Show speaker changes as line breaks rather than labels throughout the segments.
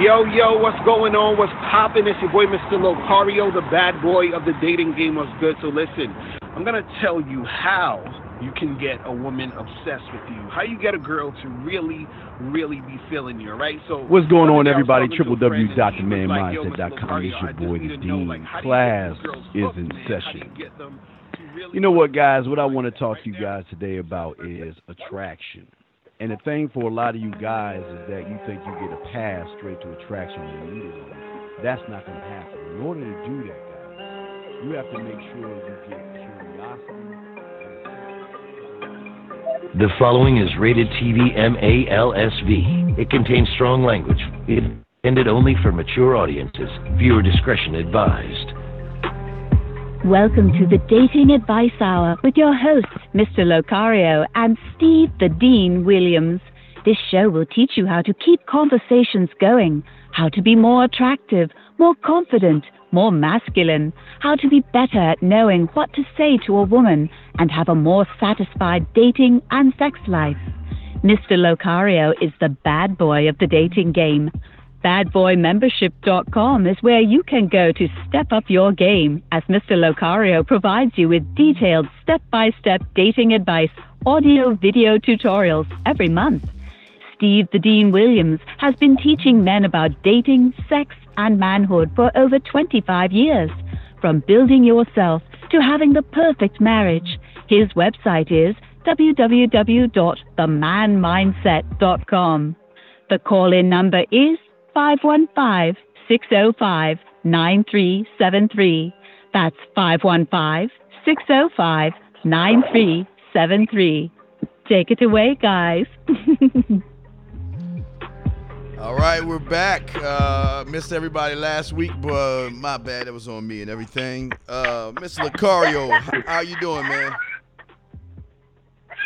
Yo, what's going on? What's poppin'? It's your boy, Mr. Locario, the bad boy of the dating game. What's good? So listen, I'm going to tell you how you can get a woman obsessed with you. How you get a girl to really be feeling you, right? So
what's going on, everybody? www.themandmindset.com. It's your boy, the Dean. Class is in session. You know what, guys? What I want to talk to you guys today about is attraction. And the thing for a lot of you guys is that you think you get a pass straight to attraction immediately. That's not going to happen. In order to do that, guys, you have to make sure you get curiosity.
The following is rated TV MALSV. It contains strong language. Intended only for mature audiences. Viewer discretion advised.
Welcome to the Dating Advice Hour with your hosts, Mr. Locario and Steve the Dean Williams. This show will teach you how to keep conversations going, how to be more attractive, more confident, more masculine, how to be better at knowing what to say to a woman, and have a more satisfied dating and sex life. Mr. Locario is the bad boy of the dating game. BadBoyMembership.com is where you can go to step up your game, as Mr. Locario provides you with detailed step-by-step dating advice, audio-video tutorials every month. Steve the Dean Williams has been teaching men about dating, sex, and manhood for over 25 years. From building yourself to having the perfect marriage, his website is www.themanmindset.com. The call-in number is 515-605-9373. That's 515-605-9373. Take it away, guys.
All right, we're back. Missed everybody last week, but my bad. It was on me and everything. Mr. Locario, how you doing, man?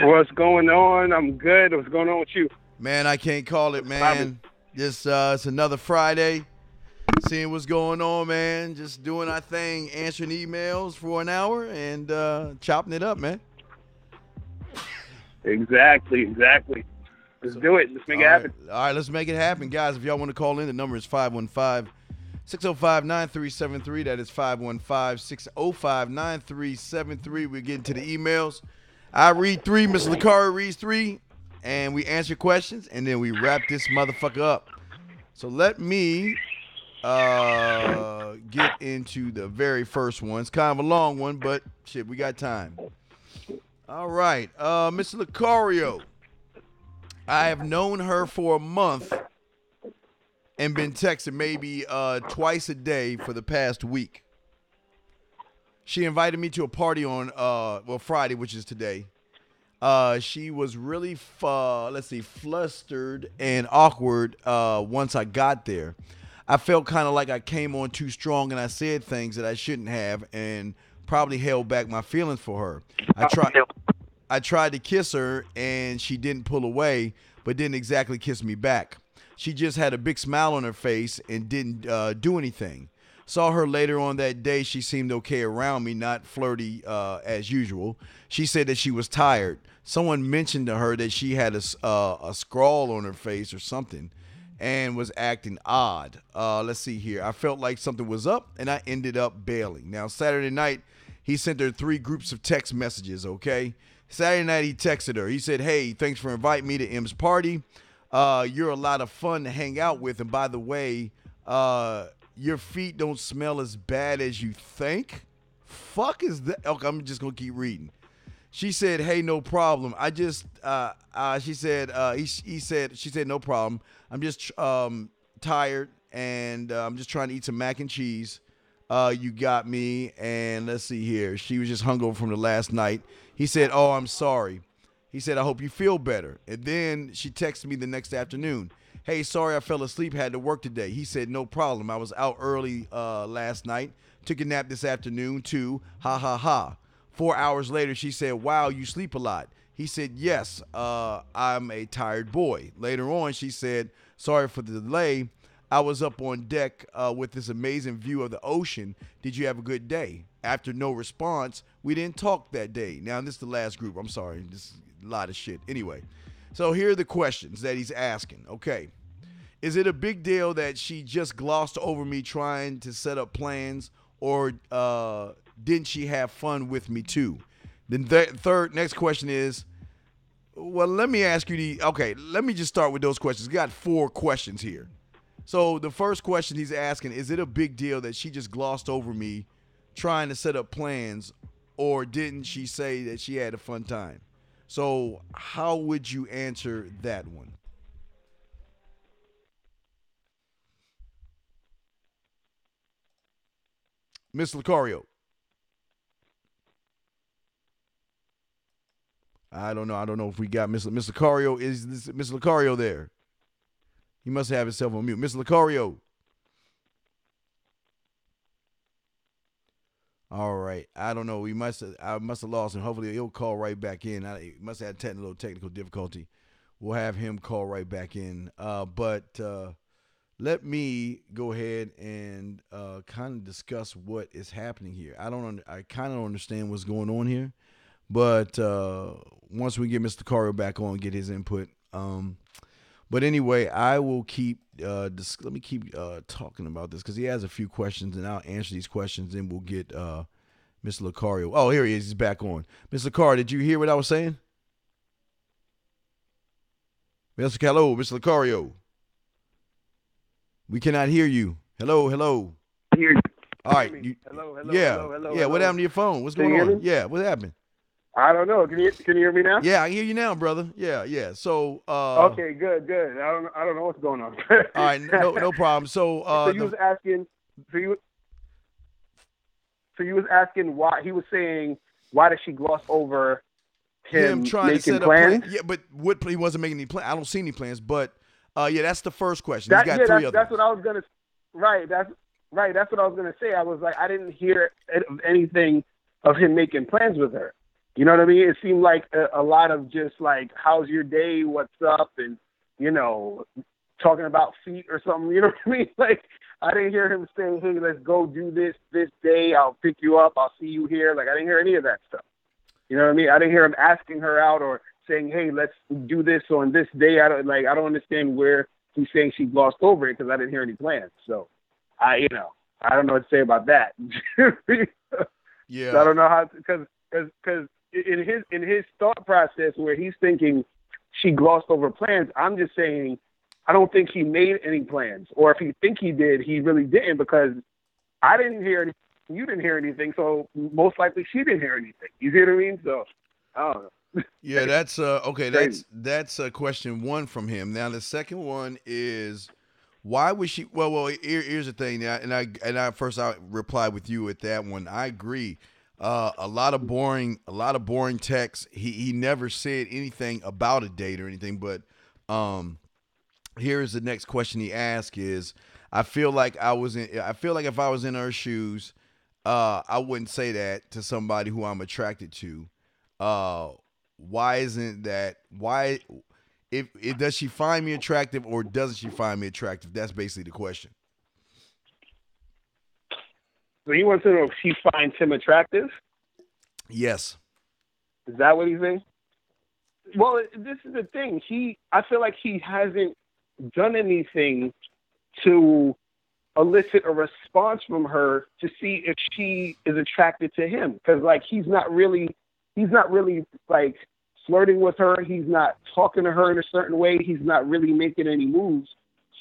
What's going on? I'm good. What's going on with you?
Man, I can't call it, man. Just it's another Friday. Seeing what's going on, man. Just doing our thing, answering emails for an hour and chopping it up, man.
Exactly. Let's do it. Let's make it happen.
All right, let's make it happen. Guys, if y'all want to call in, the number is 515-605-9373. That is 515-605-9373. We're getting to the emails. I read 3, Mr. Locario reads 3. And we answer questions, and then we wrap this motherfucker up. So let me get into the very first one. It's kind of a long one, but shit, we got time. All right, Mr. Locario. I have known her for a month and been texting maybe twice a day for the past week. She invited me to a party on Friday, which is today. She was really, flustered and awkward once I got there. I felt kind of like I came on too strong and I said things that I shouldn't have and probably held back my feelings for her. I tried to kiss her and she didn't pull away, but didn't exactly kiss me back. She just had a big smile on her face and didn't do anything. Saw her later on that day. She seemed okay around me, not flirty as usual. She said that she was tired. Someone mentioned to her that she had a scrawl on her face or something and was acting odd. Let's see here. I felt like something was up, and I ended up bailing. Now, Saturday night, he sent her 3 groups of text messages, okay? Saturday night, he texted her. He said, hey, thanks for inviting me to M's party. You're a lot of fun to hang out with, and by the way, your feet don't smell as bad as you think. Fuck is that? Okay, I'm just gonna keep reading. She said, "Hey, no problem. I just," she said, she said, "No problem. I'm just tired and I'm just trying to eat some mac and cheese. You got me." And let's see here. She was just hungover from the last night. He said, "Oh, I'm sorry." He said, "I hope you feel better." And then she texted me the next afternoon. "Hey, sorry I fell asleep, had to work today." He said, "No problem. I was out early last night. Took a nap this afternoon too. Ha ha ha." 4 hours later, she said, "Wow, you sleep a lot." He said, "Yes, I'm a tired boy." Later on, she said, "Sorry for the delay. I was up on deck with this amazing view of the ocean. Did you have a good day?" After no response, we didn't talk that day. Now, this is the last group. I'm sorry. This is a lot of shit. Anyway, so here are the questions that he's asking. Okay. Is it a big deal that she just glossed over me trying to set up plans, or didn't she have fun with me too? Then next question is, well, let me ask you let me just start with those questions. We got 4 questions here. So the first question he's asking, is it a big deal that she just glossed over me trying to set up plans, or didn't she say that she had a fun time? So how would you answer that one? Miss Lucario. I don't know if we got Miss Lucario. Is Miss Lucario there? He must have himself on mute. Miss Lucario. All right. I don't know. I must have lost him. Hopefully he'll call right back in. He must have had a little technical difficulty. We'll have him call right back in. But let me go ahead and kind of discuss what is happening here. I kind of don't understand what's going on here. But once we get Mr. Lucario back on, get his input. But anyway, I will keep let me keep talking about this because he has a few questions, and I'll answer these questions, and we'll get Mr. Lucario. Oh, here he is. He's back on. Mr. Lucario, did you hear what I was saying? Hello, Mr. Lucario. We cannot hear you. Hello.
Hear you.
All right.
Hello.
Yeah, what happened to your phone? What's going on? Yeah, what happened?
I don't know. Can you hear me now?
Yeah, I can hear you now, brother. Yeah. So
okay, good. I don't know what's going on.
All right, no problem. So
so you was asking why he was saying why did she gloss over him
trying
making
to set
plans?
up plans? Yeah, but he wasn't making any plans. I don't see any plans, but yeah, that's the first question. He's got 3 others.
That's what I was gonna. Right. That's what I was gonna say. I was like, I didn't hear anything of him making plans with her. You know what I mean? It seemed like a lot of just like, how's your day? What's up? And, talking about feet or something. You know what I mean? Like, I didn't hear him saying, hey, let's go do this day. I'll pick you up. I'll see you here. Like, I didn't hear any of that stuff. You know what I mean? I didn't hear him asking her out or saying, hey, let's do this on this day. I don't understand where he's saying she glossed over it because I didn't hear any plans. So, I don't know what to say about that.
Yeah.
So I don't know how, because in his thought process where he's thinking she glossed over plans, I'm just saying I don't think he made any plans. Or if he think he did, he really didn't, because I didn't hear anything. You didn't hear anything, so most likely she didn't hear anything. You see what I mean? So I don't know.
Yeah, that's okay. That's question 1 from him. Now the second one is, why was she? Well, here's the thing. And I first I replied with you at that one. I agree. A lot of boring text. He never said anything about a date or anything. But here is the next question he asked: is I feel like if I was in her shoes, I wouldn't say that to somebody who I'm attracted to. Why isn't that? Why? If does she find me attractive or doesn't she find me attractive? That's basically the question.
So he wants to know if she finds him attractive?
Yes.
Is that what he's saying? Well, this is the thing. I feel like he hasn't done anything to elicit a response from her to see if she is attracted to him. Because, like, he's not really like flirting with her. He's not talking to her in a certain way. He's not really making any moves.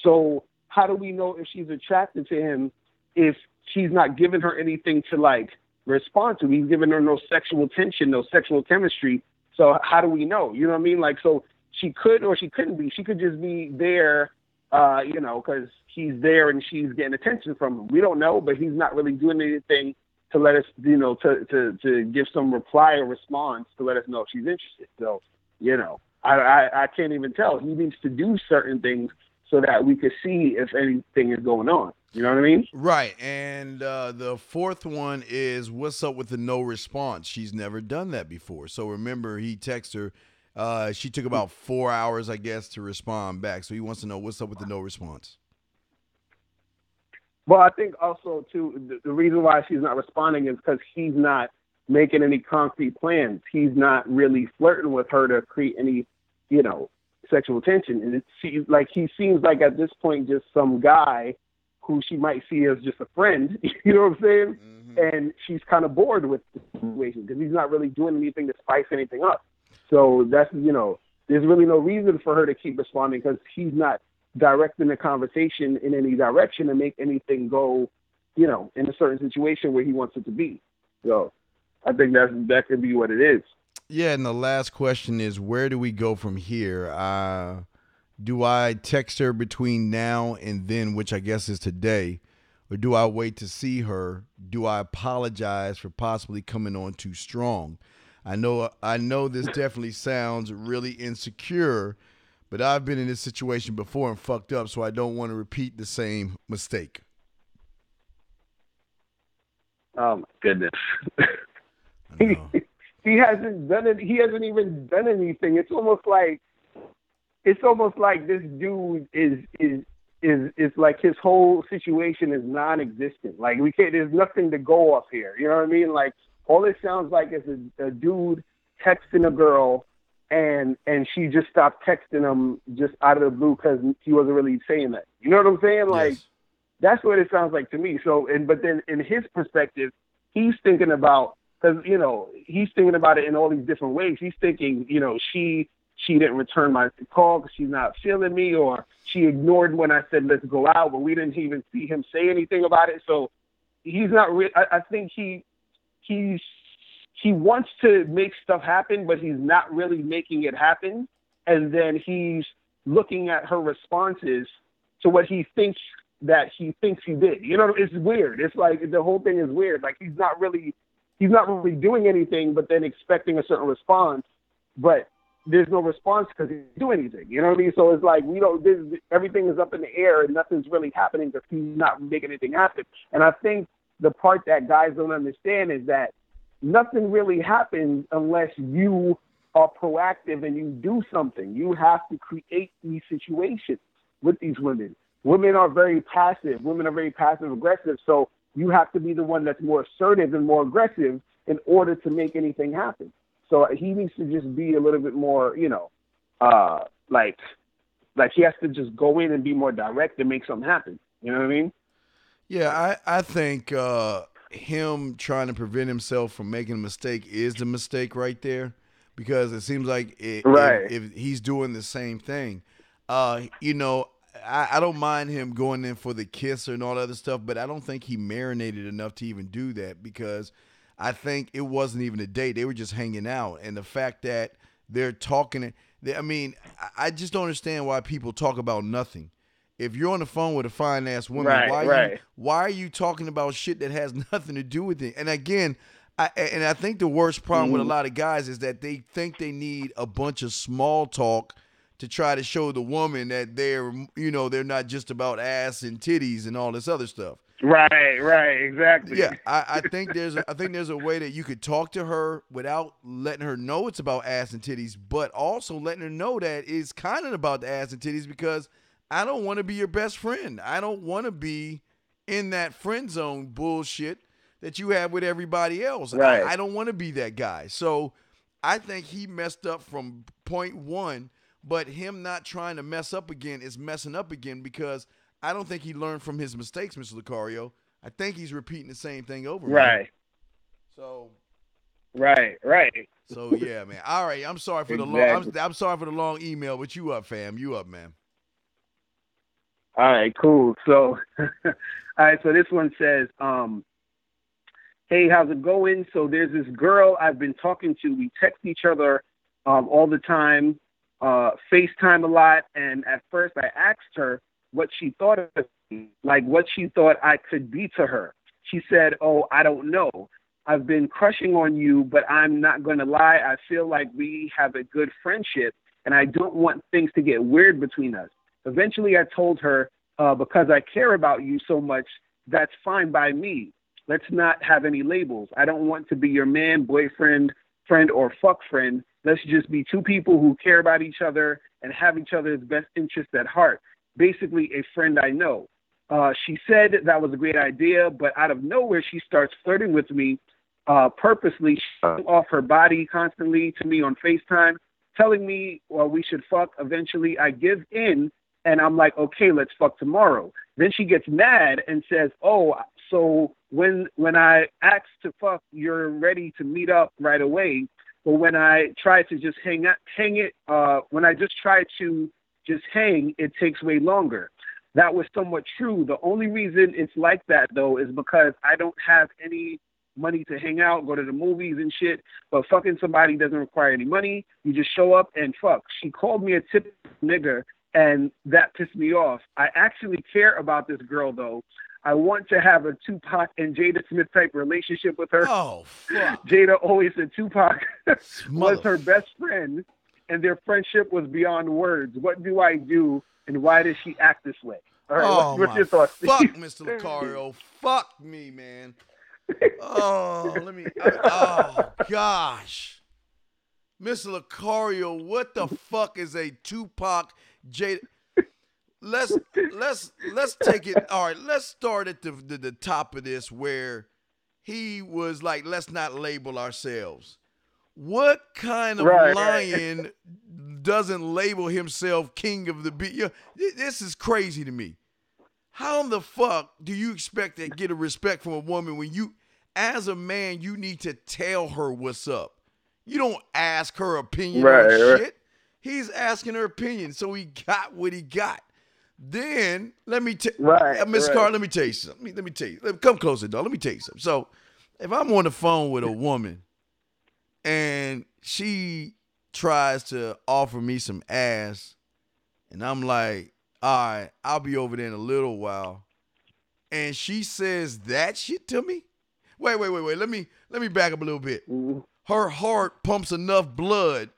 So how do we know if she's attracted to him if she's not giving her anything to, like, respond to? He's giving her no sexual tension, no sexual chemistry. So how do we know? You know what I mean? Like, so she could or she couldn't be. She could just be there, because he's there and she's getting attention from him. We don't know, but he's not really doing anything to let us, to give some reply or response to let us know if she's interested. So, I can't even tell. He needs to do certain things so that we could see if anything is going on. You know what I mean?
Right. And the fourth one is, what's up with the no response? She's never done that before. So remember, he texted her. She took about 4 hours, I guess, to respond back. So he wants to know what's up with the no response.
Well, I think also, too, the reason why she's not responding is because he's not making any concrete plans. He's not really flirting with her to create any, sexual attention. And he seems like at this point just some guy who she might see as just a friend, you know what I'm saying? Mm-hmm. And she's kind of bored with the situation because he's not really doing anything to spice anything up. So that's, there's really no reason for her to keep responding because he's not directing the conversation in any direction to make anything go, in a certain situation where he wants it to be. So I think that could be what it is.
Yeah, and the last question is, where do we go from here? Do I text her between now and then, which I guess is today, or do I wait to see her? Do I apologize for possibly coming on too strong? I know this definitely sounds really insecure, but I've been in this situation before and fucked up, so I don't want to repeat the same mistake.
Oh, my goodness. He hasn't done it. He hasn't even done anything. It's almost like this dude is like his whole situation is non-existent. Like there's nothing to go off here. You know what I mean? Like all it sounds like is a dude texting a girl, and she just stopped texting him just out of the blue because he wasn't really saying that. You know what I'm saying? Like
yes. That's
what it sounds like to me. So, but then in his perspective, he's thinking about. Because, he's thinking about it in all these different ways. He's thinking, she didn't return my call because she's not feeling me, or she ignored when I said, let's go out, but we didn't even see him say anything about it. So he's not I think he wants to make stuff happen, but he's not really making it happen. And then he's looking at her responses to what he thinks he did. It's weird. It's like the whole thing is weird. Like he's not really doing anything, but then expecting a certain response, but there's no response because he didn't do anything. You know what I mean? So it's like, everything is up in the air and nothing's really happening because he's not making anything happen. And I think the part that guys don't understand is that nothing really happens unless you are proactive and you do something. You have to create these situations with these women. Women are very passive. Women are very passive aggressive. So you have to be the one that's more assertive and more aggressive in order to make anything happen. So he needs to just be a little bit more, like he has to just go in and be more direct and make something happen. You know what I mean?
Yeah, I think him trying to prevent himself from making a mistake is the mistake right there, because it seems like if he's doing the same thing, I don't mind him going in for the kiss and all that other stuff, but I don't think he marinated enough to even do that, because I think it wasn't even a date. They were just hanging out. And the fact that they're talking, I just don't understand why people talk about nothing. If you're on the phone with a fine-ass woman, why are you talking about shit that has nothing to do with it? And again, I think the worst problem with a lot of guys is that they think they need a bunch of small talk to try to show the woman that they're not just about ass and titties and all this other stuff.
Right, exactly.
Yeah, I think there's a way that you could talk to her without letting her know it's about ass and titties, but also letting her know that it's kind of about the ass and titties, because I don't want to be your best friend. I don't want to be in that friend zone bullshit that you have with everybody else.
Right.
I don't want to be that guy. So I think he messed up from point one. But him not trying to mess up again is messing up again, because I don't think he learned from his mistakes, Mr. Lucario. I think he's repeating the same thing over.
Right.
Man. So.
Right.
So yeah, man. All right. I'm sorry for the long. I'm sorry for the long email, but you up, fam? You up, man?
All right. Cool. So, all right. So this one says, "Hey, how's it going? So there's this girl I've been talking to. We text each other all the time. FaceTime a lot, and at first I asked her what she thought of me, like what she thought I could be to her. She said, oh, I don't know. I've been crushing on you, but I'm not going to lie. I feel like we have a good friendship, and I don't want things to get weird between us. Eventually I told her, because I care about you so much, that's fine by me. Let's not have any labels. I don't want to be your man, boyfriend, friend, or fuck friend. Let's just be two people who care about each other and have each other's best interests at heart. Basically, a friend I know. She said that was a great idea, but out of nowhere, she starts flirting with me purposely, showing off her body constantly to me on FaceTime, telling me, well, we should fuck. Eventually, I give in, and I'm like, okay, let's fuck tomorrow. Then she gets mad and says, oh, so when I ask to fuck, you're ready to meet up right away. But when I try to just when I just try to just hang, it takes way longer. That was somewhat true. The only reason it's like that, though, is because I don't have any money to hang out, go to the movies and shit. But fucking somebody doesn't require any money. You just show up and fuck. She called me a typical nigger, and that pissed me off. I actually care about this girl, though. I want to have a Tupac and Jada Smith type relationship with her.
Oh, fuck.
Jada always said Tupac was her best friend, and their friendship was beyond words. What do I do, and why does she act this way? All right, what's your thoughts?
Fuck, Mr. Lucario. Fuck me, man. Oh, oh, gosh. Mr. Lucario, what the fuck is a Tupac Jada? Let's take it. All right, let's start at the top of this where he was like, let's not label ourselves. What kind of lion doesn't label himself king of the beat? This is crazy to me. How in the fuck do you expect to get a respect from a woman when you, as a man, you need to tell her what's up? You don't ask her opinion on shit. He's asking her opinion, so he got what he got. Then let me tell Miss Carr, let me tell you something. Let me tell you. Come closer, dog. Let me tell you something. So, if I'm on the phone with a woman and she tries to offer me some ass, and I'm like, all right, I'll be over there in a little while, and she says that shit to me. Wait. Let me back up a little bit. Her heart pumps enough blood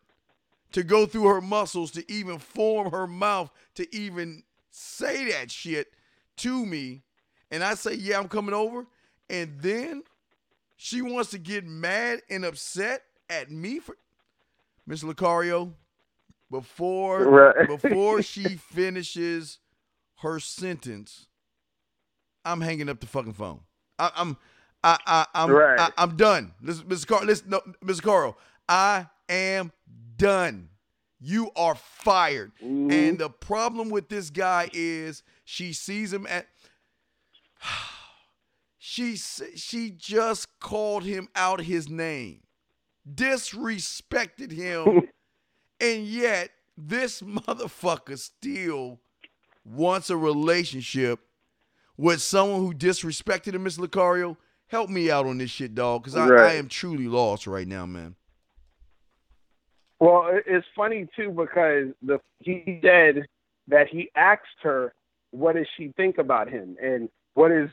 to go through her muscles to even form her mouth to even say that shit to me, and I say, yeah, I'm coming over, and then she wants to get mad and upset at me for Miss Lucario before she finishes her sentence. I'm hanging up the fucking phone. I'm done. Mr. Carl, I am done. You are fired. Mm-hmm. And the problem with this guy is she sees him at she just called him out his name, disrespected him, and yet this motherfucker still wants a relationship with someone who disrespected him. Mr. Lucario, help me out on this shit, dog, because I am truly lost right now, man.
Well, it's funny, too, because he said that he asked her, what does she think about him? And what does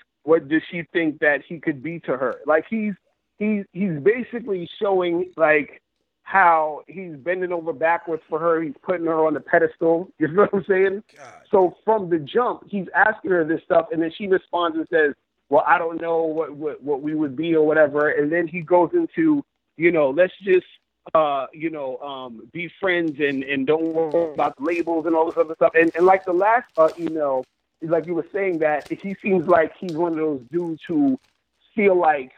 she think that he could be to her? Like, he's basically showing, like, how he's bending over backwards for her. He's putting her on the pedestal. You know what I'm saying? God. So from the jump, he's asking her this stuff, and then she responds and says, well, I don't know what we would be or whatever. And then he goes into, let's just, be friends and don't worry about the labels and all this other stuff. And like the last email, like you were saying, that he seems like he's one of those dudes who feel like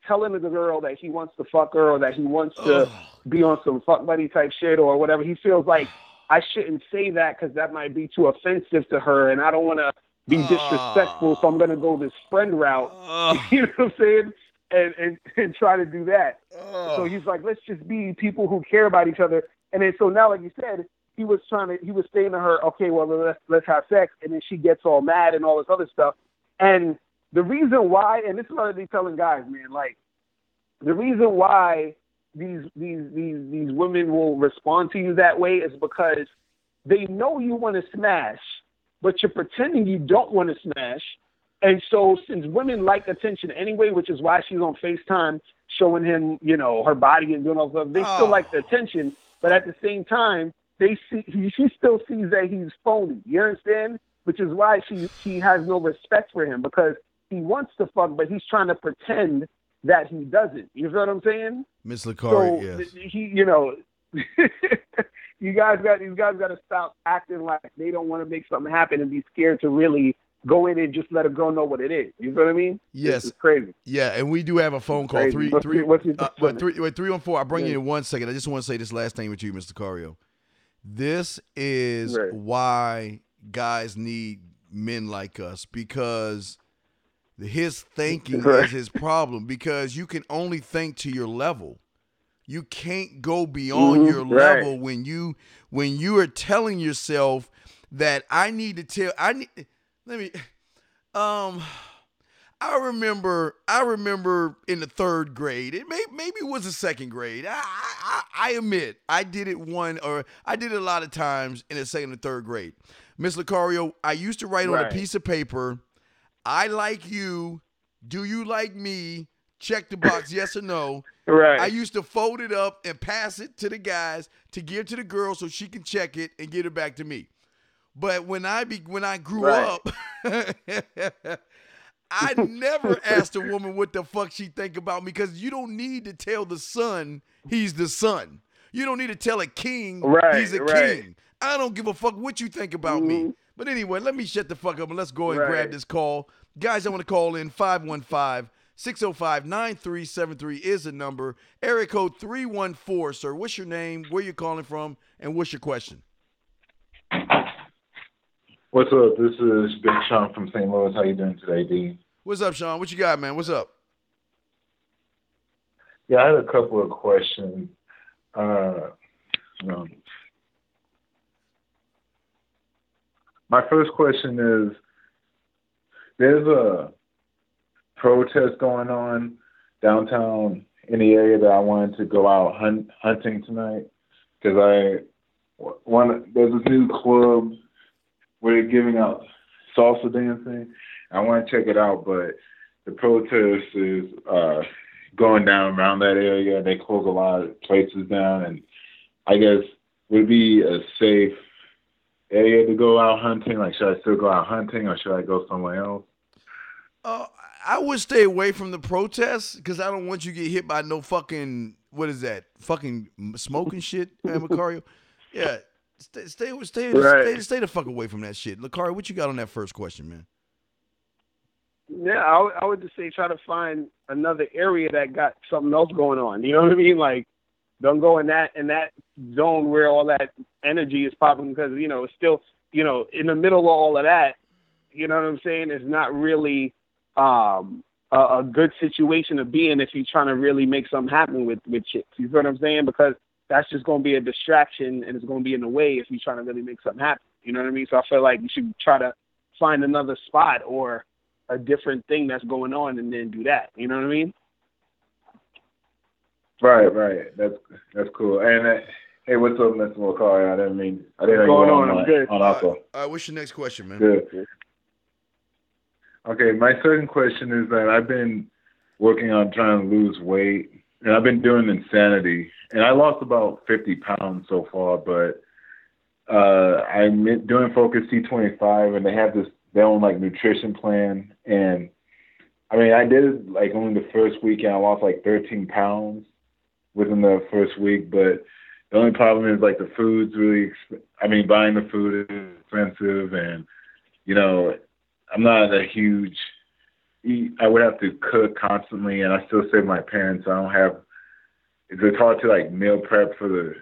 telling the girl that he wants to fuck her or that he wants to be on some fuck buddy type shit or whatever. He feels like I shouldn't say that because that might be too offensive to her, and I don't want to be disrespectful, so I'm going to go this friend route. You know what I'm saying? And try to do that. So he's like, let's just be people who care about each other. And then so now, like you said, he was saying to her, okay, well, let's have sex. And then she gets all mad and all this other stuff. And the reason why, and this is what I be telling guys, man, like the reason why these women will respond to you that way is because they know you want to smash, but you're pretending you don't want to smash. And so since women like attention anyway, which is why she's on FaceTime showing him, her body and doing all that, they still like the attention. But at the same time, she still sees that he's phony. You understand? Which is why she has no respect for him, because he wants to fuck, but he's trying to pretend that he doesn't. You know what I'm saying?
Miss Lucario,
so
yes.
These guys got to stop acting like they don't want to make something happen and be scared to really go in and just let a girl know what it is. You know what I mean?
Yes.
It's crazy.
Yeah, and we do have a phone call.
Crazy. What's your
314. I'll bring you in 1 second. I just want to say this last thing with you, Mr. Cario. This is why guys need men like us, because his thinking is his problem, because you can only think to your level. You can't go beyond your level when you are telling yourself that I remember in the third grade. Maybe it was the second grade. I admit I did it I did it a lot of times in the second and third grade. Miss Lucario, I used to write on a piece of paper, I like you, do you like me? Check the box, yes or no.
Right.
I used to fold it up and pass it to the guys to give to the girl so she can check it and give it back to me. But when I grew up, I never asked a woman what the fuck she think about me, because you don't need to tell the son he's the son. You don't need to tell a king he's a king. I don't give a fuck what you think about me. But anyway, let me shut the fuck up and let's go and grab this call. Guys, I want to call in 515-605-9373 is the number. Area code 314, sir. What's your name, where you calling from, and what's your question?
What's up? This is Big Sean from St. Louis. How you doing today, Dean?
What's up, Sean? What you got, man? What's up?
Yeah, I had a couple of questions. My first question is, there's a protest going on downtown in the area that I wanted to go out hunting tonight, because there's this new club where they're giving out salsa dancing. I want to check it out, but the protest is going down around that area. They close a lot of places down, and I guess would it be a safe area to go out hunting? Like, should I still go out hunting, or should I go somewhere else?
I would stay away from the protests, because I don't want you to get hit by no fucking, what is that, fucking smoking shit, Macario? Yeah, stay the fuck away from that shit. Lucario, what you got on that first question, man?
Yeah, I would just say try to find another area that got something else going on. You know what I mean? Like, don't go in that zone where all that energy is popping, because, it's still, in the middle of all of that, you know what I'm saying? It's not really a good situation to be in if you're trying to really make something happen with chicks. You know what I'm saying? Because that's just going to be a distraction, and it's going to be in the way if you're trying to really make something happen. You know what I mean? So I feel like you should try to find another spot or a different thing that's going on and then do that. You know what I mean?
Right. That's cool. And hey, what's up, Mr. Lucario? I didn't know you were on
good.
On also.
What's your next question, man?
Good. Okay, my second question is that I've been working on trying to lose weight, and I've been doing Insanity, and I lost about 50 pounds so far, but I'm doing Focus C25, and they have their own nutrition plan, and I mean, I did it only the first week, and I lost 13 pounds within the first week, but the only problem is the food's really, buying the food is expensive, and I'm not a huge, I would have to cook constantly, and I still stay with my parents. It's hard to meal prep for the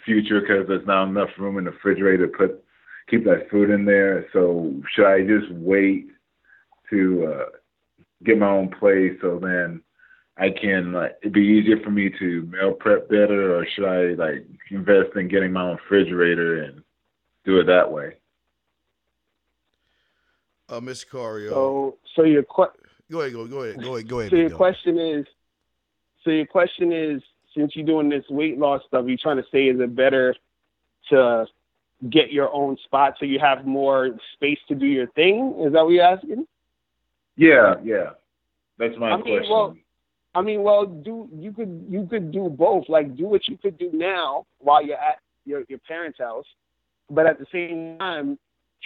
future, because there's not enough room in the refrigerator to keep that food in there. So should I just wait to get my own place, so then I can, it'd be easier for me to meal prep better, or should I invest in getting my own refrigerator and do it that way?
Mr. Cario.
So your
go ahead.
So your question is, since you're doing this weight loss stuff, you're trying to say, is it better to get your own spot so you have more space to do your thing? Is that what you're asking?
Yeah. That's my question.
You could do both. Do what you could do now while you're at your parents' house, but at the same time,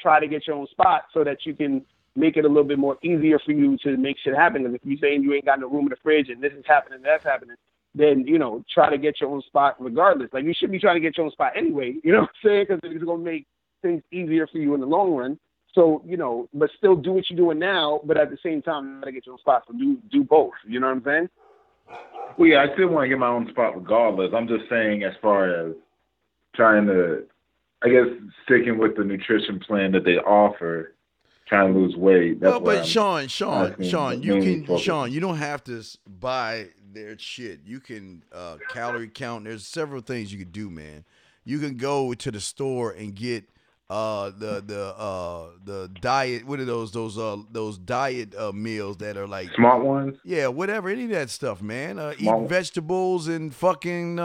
try to get your own spot so that you can make it a little bit more easier for you to make shit happen. Because if you're saying you ain't got no room in the fridge and this is happening, that's happening, then, try to get your own spot regardless. You should be trying to get your own spot anyway, you know what I'm saying? Because it's going to make things easier for you in the long run. So, you know, but still do what you're doing now, but at the same time, you got to get your own spot. So do both. You know what I'm saying?
Well, yeah, I still want to get my own spot regardless. I'm just saying as far as trying to, I guess, sticking with the nutrition plan that they offer, trying to lose weight. That's
but Sean, you don't have to buy their shit. You can calorie count. There's several things you can do, man. You can go to the store and get the diet. What are those diet meals that are like
Smart Ones?
Yeah, whatever. Any of that stuff, man. Eat vegetables and fucking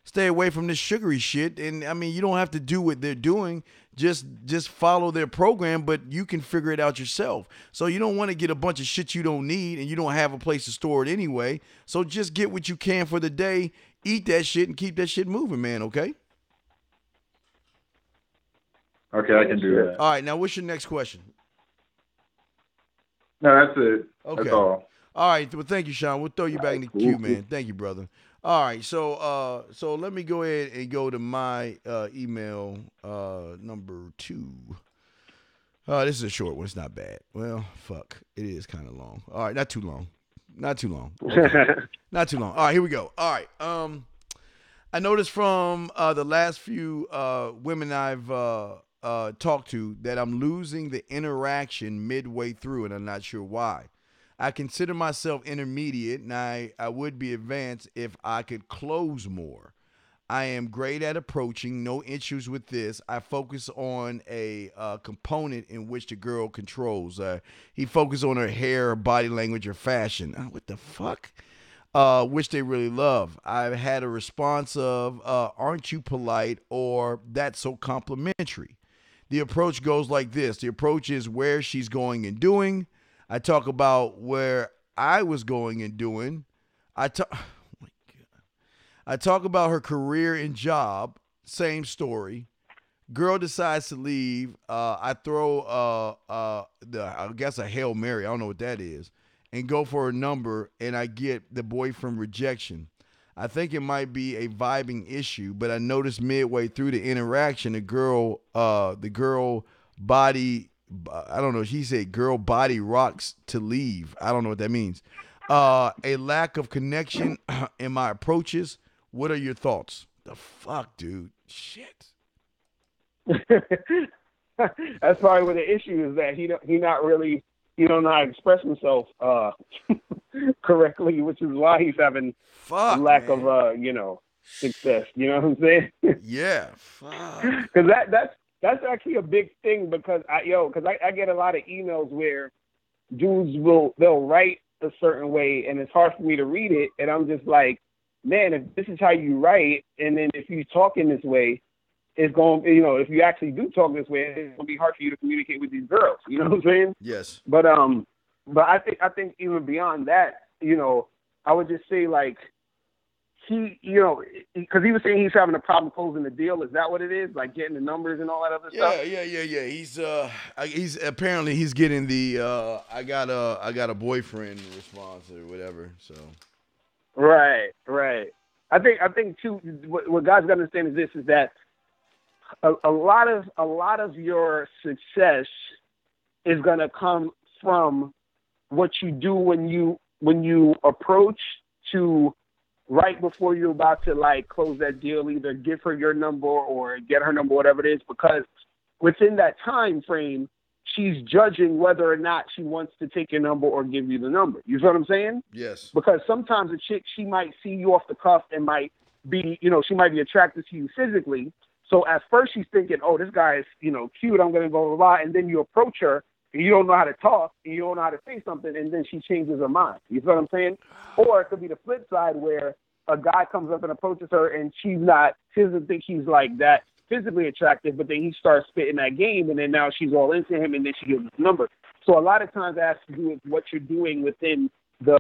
stay away from this sugary shit. And I mean, you don't have to do what they're doing. Just follow their program, but you can figure it out yourself. So you don't want to get a bunch of shit you don't need, and you don't have a place to store it anyway. So just get what you can for the day, eat that shit, and keep that shit moving, man. Okay.
Okay, I can do that.
All right, now what's your next question?
No, that's it.
Okay.
That's all.
All right, well, thank you, Sean. We'll throw you back in the queue, man. Thank you, brother. All right, so let me go ahead and go to my email number 2. This is a short one. It's not bad. Well, fuck. It is kind of long. All right, not too long. Okay. Not too long. All right, here we go. All right. I noticed from the last few women I've talked to that I'm losing the interaction midway through, and I'm not sure why. I consider myself intermediate, and I would be advanced if I could close more. I am great at approaching, no issues with this. I focus on a component in which the girl controls. He focuses on her hair, her body language, her fashion. What the fuck? Which they really love. I've had a response of, aren't you polite, or that's so complimentary. The approach goes like this. The approach is where she's going and doing. I talk about where I was going and doing. I talk about her career and job. Same story. Girl decides to leave. I throw I guess a Hail Mary. I don't know what that is. And go for a number, and I get the boyfriend rejection. I think it might be a vibing issue, but I noticed midway through the interaction, the girl body, I don't know, she said girl body rocks to leave. I don't know what that means. A lack of connection in my approaches. What are your thoughts? The fuck, dude? Shit.
That's probably where the issue is, that he don't know how to express himself correctly, which is why he's having a lack of success. You know what I'm saying?
Yeah. Fuck.
Because that's actually a big thing, because I get a lot of emails where dudes they'll write a certain way, and it's hard for me to read it, and I'm just like, man, if this is how you write, and then if you talk in this way, it's going, if you actually do talk this way, it's going to be hard for you to communicate with these girls. You know what I'm saying?
Yes.
But I think even beyond that, I would just say, like, he, because he was saying he's having a problem closing the deal. Is that what it is? Like getting the numbers and all that other stuff?
Yeah. He's apparently he's getting the I got a boyfriend response or whatever. So.
Right. I think too. What guys got to understand is this: is that a lot of your success is going to come from what you do when you approach to right before you're about to like close that deal, either give her your number or get her number, whatever it is, because within that time frame, she's judging whether or not she wants to take your number or give you the number. You know what I'm saying?
Yes.
Because sometimes a chick, she might see you off the cuff and might be, she might be attracted to you physically. So at first she's thinking, oh, this guy is, cute. I'm going to go blah. And then you approach her and you don't know how to talk and you don't know how to say something. And then she changes her mind. You know what I'm saying? Or it could be the flip side where a guy comes up and approaches her and she doesn't think he's like that physically attractive, but then he starts spitting that game and then now she's all into him and then she gives his number. So a lot of times that has to do with what you're doing within the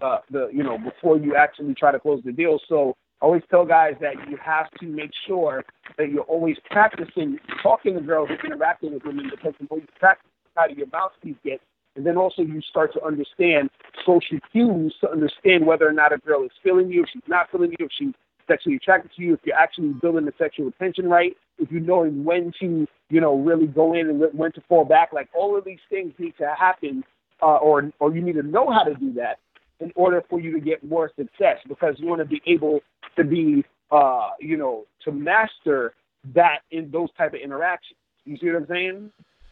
before you actually try to close the deal. So I always tell guys that you have to make sure that you're always practicing talking to girls and interacting with women, because the more you practice, how do your mouthpiece get, and then also you start to understand social cues to understand whether or not a girl is feeling you, if she's not feeling you, if she's sexually attracted to you, if you're actually building the sexual tension right, if you're knowing when to, really go in and when to fall back. Like, all of these things need to happen, or you need to know how to do that in order for you to get more success, because you want to be able to be, to master that in those type of interactions. You see what I'm saying?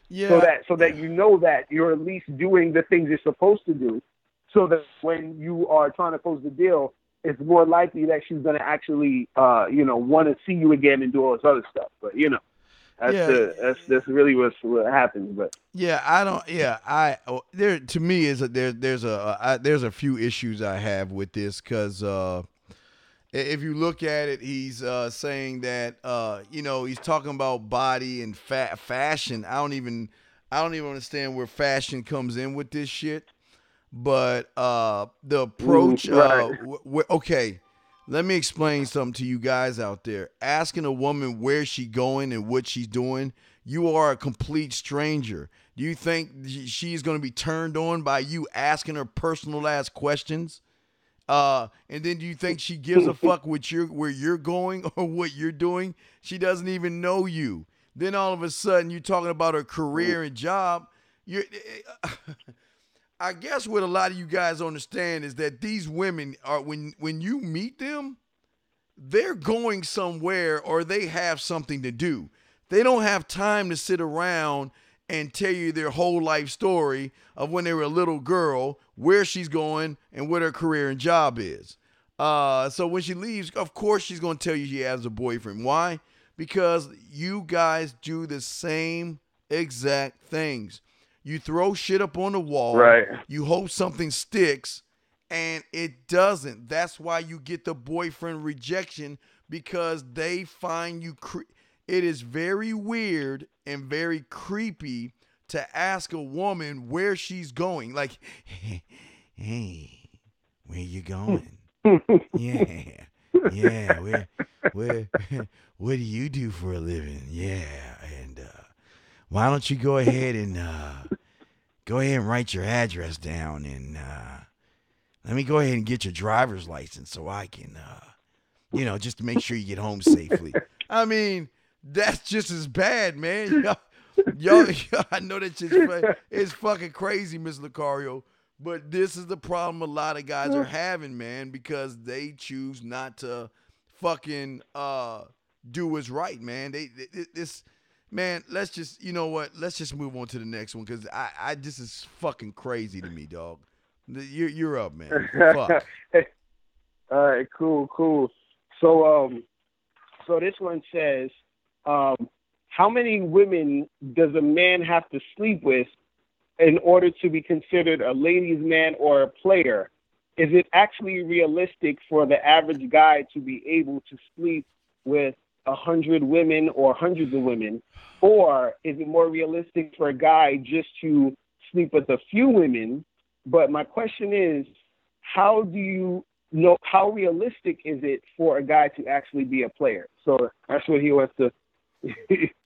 Yeah.
So that you know that you're at least doing the things you're supposed to do, so that when you are trying to close the deal, it's more likely that she's going to actually, want to see you again and do all this other stuff. But, that's really what happens. But
to me there's a few issues I have with this, because if you look at it, he's saying that he's talking about body and fashion. I don't even understand where fashion comes in with this shit. But the approach, okay, let me explain something to you guys out there. Asking a woman where she's going and what she's doing, you are a complete stranger. Do you think she's going to be turned on by you asking her personal ass questions? And then do you think she gives a fuck where you're going or what you're doing? She doesn't even know you. Then all of a sudden you're talking about her career and job. I guess what a lot of you guys understand is that these women are, when you meet them, they're going somewhere or they have something to do. They don't have time to sit around and tell you their whole life story of when they were a little girl, where she's going, and what her career and job is. So when she leaves, of course she's going to tell you she has a boyfriend. Why? Because you guys do the same exact things. You throw shit up on the wall.
Right.
You hope something sticks, and it doesn't. That's why you get the boyfriend rejection, because they find you. It is very weird and very creepy to ask a woman where she's going. Like, hey, where you going? yeah. Where? What do you do for a living? Yeah, and why don't you go ahead and write your address down, and let me go ahead and get your driver's license so I can, just to make sure you get home safely. I mean, that's just as bad, man. Yo, I know that it's fucking crazy, Miss Lucario, but this is the problem a lot of guys are having, man, because they choose not to fucking do what's right, man. Man, let's just, let's just move on to the next one, because I this is fucking crazy to me, dog. You're up, man. Fuck.
All right, cool. So this one says, how many women does a man have to sleep with in order to be considered a ladies' man or a player? Is it actually realistic for the average guy to be able to sleep with 100 women or hundreds of women? Or is it more realistic for a guy just to sleep with a few women? But my question is, how do you know, how realistic is it for a guy to actually be a player? So that's what he wants to,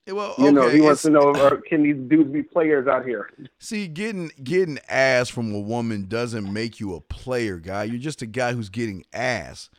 well, okay,
he wants to know, can these dudes be players out here?
See, getting ass from a woman doesn't make you a player, guy. You're just a guy who's getting ass.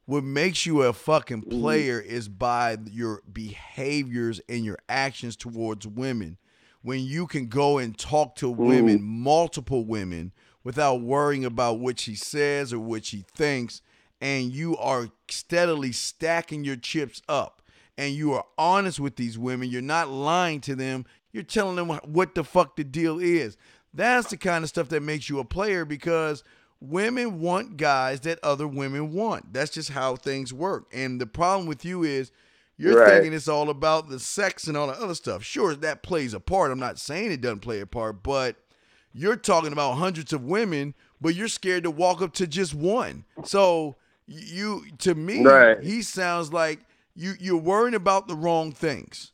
What makes you a fucking player is by your behaviors and your actions towards women. When you can go and talk to women, multiple women, without worrying about what she says or what she thinks, and you are steadily stacking your chips up, and you are honest with these women, you're not lying to them, you're telling them what the fuck the deal is. That's the kind of stuff that makes you a player, because women want guys that other women want. That's just how things work. And the problem with you is you're thinking it's all about the sex and all the other stuff. Sure, that plays a part. I'm not saying it doesn't play a part, but you're talking about hundreds of women, but you're scared to walk up to just one. So to me, he sounds like you're worrying about the wrong things.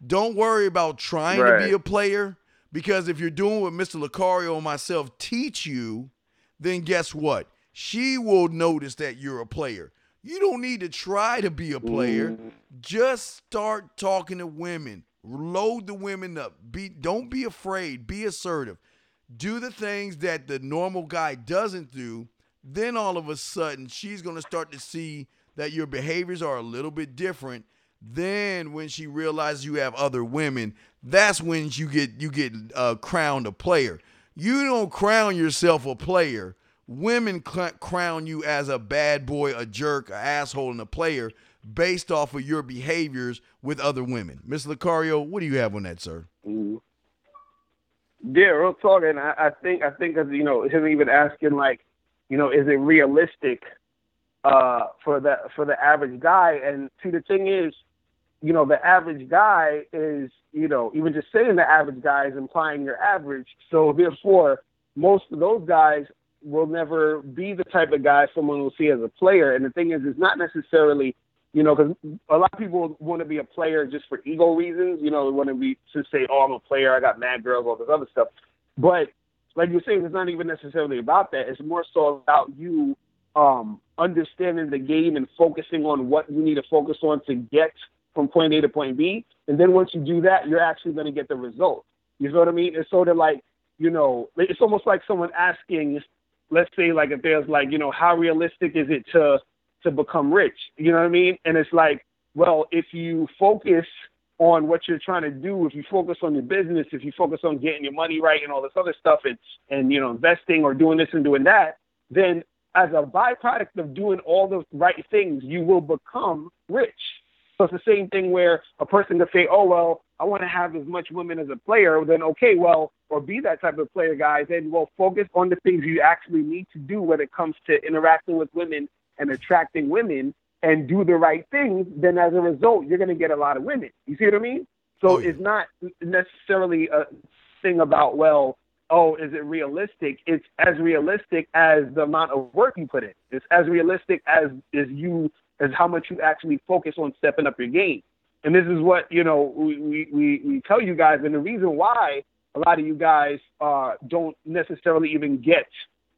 Don't worry about trying to be a player, because if you're doing what Mr. Lucario and myself teach you, then guess what? She will notice that you're a player. You don't need to try to be a player. Just start talking to women. Load the women up. Don't be afraid. Be assertive. Do the things that the normal guy doesn't do. Then all of a sudden, she's going to start to see that your behaviors are a little bit different, then when she realizes you have other women, that's when you get crowned a player. You don't crown yourself a player. Women crown you as a bad boy, a jerk, an asshole, and a player based off of your behaviors with other women. Mr. Lucario, what do you have on that, sir?
Mm-hmm. Yeah, real talk, and I think him even asking like, is it realistic for the average guy? And see, the thing is, the average guy is, even just saying the average guy is implying you're average. So therefore, most of those guys will never be the type of guy someone will see as a player. And the thing is, it's not necessarily, because a lot of people want to be a player just for ego reasons. They want to say, oh, I'm a player, I got mad girls, all this other stuff. But like you're saying, it's not even necessarily about that. It's more so about you understanding the game and focusing on what you need to focus on to get from point A to point B. And then once you do that, you're actually going to get the result. You know what I mean? It's sort of like, it's almost like someone asking, let's say, like, if there's like, how realistic is it to become rich? You know what I mean? And it's like, well, if you focus on what you're trying to do, if you focus on your business, if you focus on getting your money right and all this other stuff and investing or doing this and doing that, then as a byproduct of doing all the right things, you will become rich. So it's the same thing where a person could say, oh, well, I want to have as much women as a player. Then, okay, well, or be that type of player, guys, then we'll focus on the things you actually need to do when it comes to interacting with women and attracting women and do the right things. Then as a result, you're going to get a lot of women. You see what I mean? So It's not necessarily a thing about, well, oh, is it realistic? It's as realistic as the amount of work you put in. It's as realistic as how much you actually focus on stepping up your game. And this is what, we tell you guys. And the reason why a lot of you guys don't necessarily even get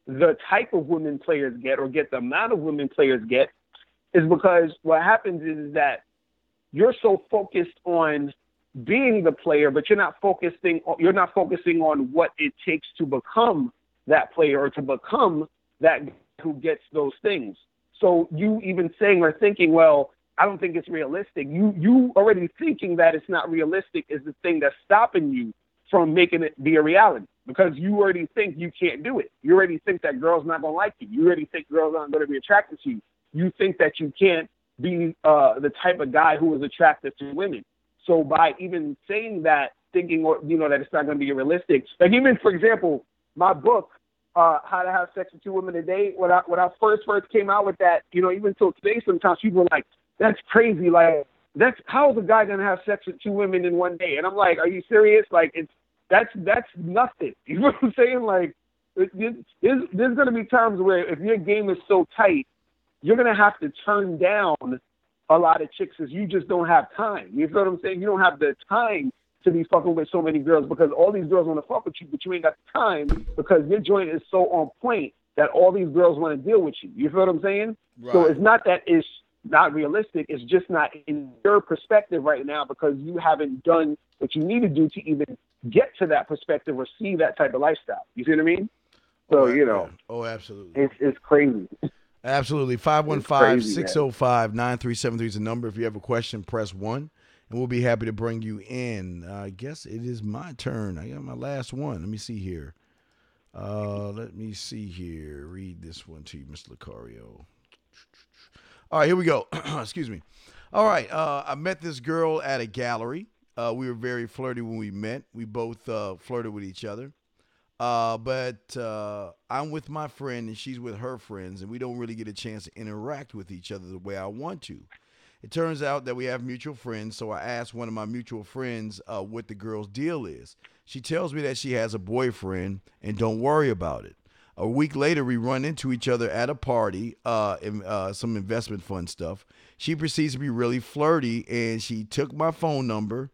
the type of women players get or get the amount of women players get is because what happens is that you're so focused on being the player, but you're not focusing on what it takes to become that player or to become that guy who gets those things. So you even saying or thinking, well, I don't think it's realistic. You already thinking that it's not realistic is the thing that's stopping you from making it be a reality, because you already think you can't do it. You already think that girls not going to like you. You already think girls aren't going to be attracted to you. You think that you can't be the type of guy who is attractive to women. So by even saying that, thinking that it's not going to be realistic, like even, for example, my book, How to Have Sex with 2 Women a Day, when I first came out with that, even till today, sometimes people are like, that's crazy. Like, how is a guy going to have sex with 2 women in one day? And I'm like, are you serious? Like, that's nothing. You know what I'm saying? Like, there's going to be times where if your game is so tight, you're going to have to turn down a lot of chicks because you just don't have time. You know what I'm saying? You don't have the time to be fucking with so many girls because all these girls want to fuck with you, but you ain't got the time because your joint is so on point that all these girls want to deal with you. You feel what I'm saying? Right. So it's not that it's not realistic. It's just not in your perspective right now because you haven't done what you need to do to even get to that perspective or see that type of lifestyle. You see what I mean? So,
right. Oh, absolutely.
It's crazy.
Absolutely. 515-605-9373 is the number. If you have a question, press 1, and we'll be happy to bring you in. I guess it is my turn. I got my last one. Let me see here. Read this one to you, Mr. Lucario. All right, here we go. Excuse me. All right, I met this girl at a gallery. We were very flirty when we met. We both flirted with each other. But I'm with my friend and she's with her friends, and we don't really get a chance to interact with each other the way I want to. It turns out that we have mutual friends, so I asked one of my mutual friends what the girl's deal is. She tells me that she has a boyfriend and don't worry about it. A week later, we run into each other at a party, some investment fund stuff. She proceeds to be really flirty, and she took my phone number,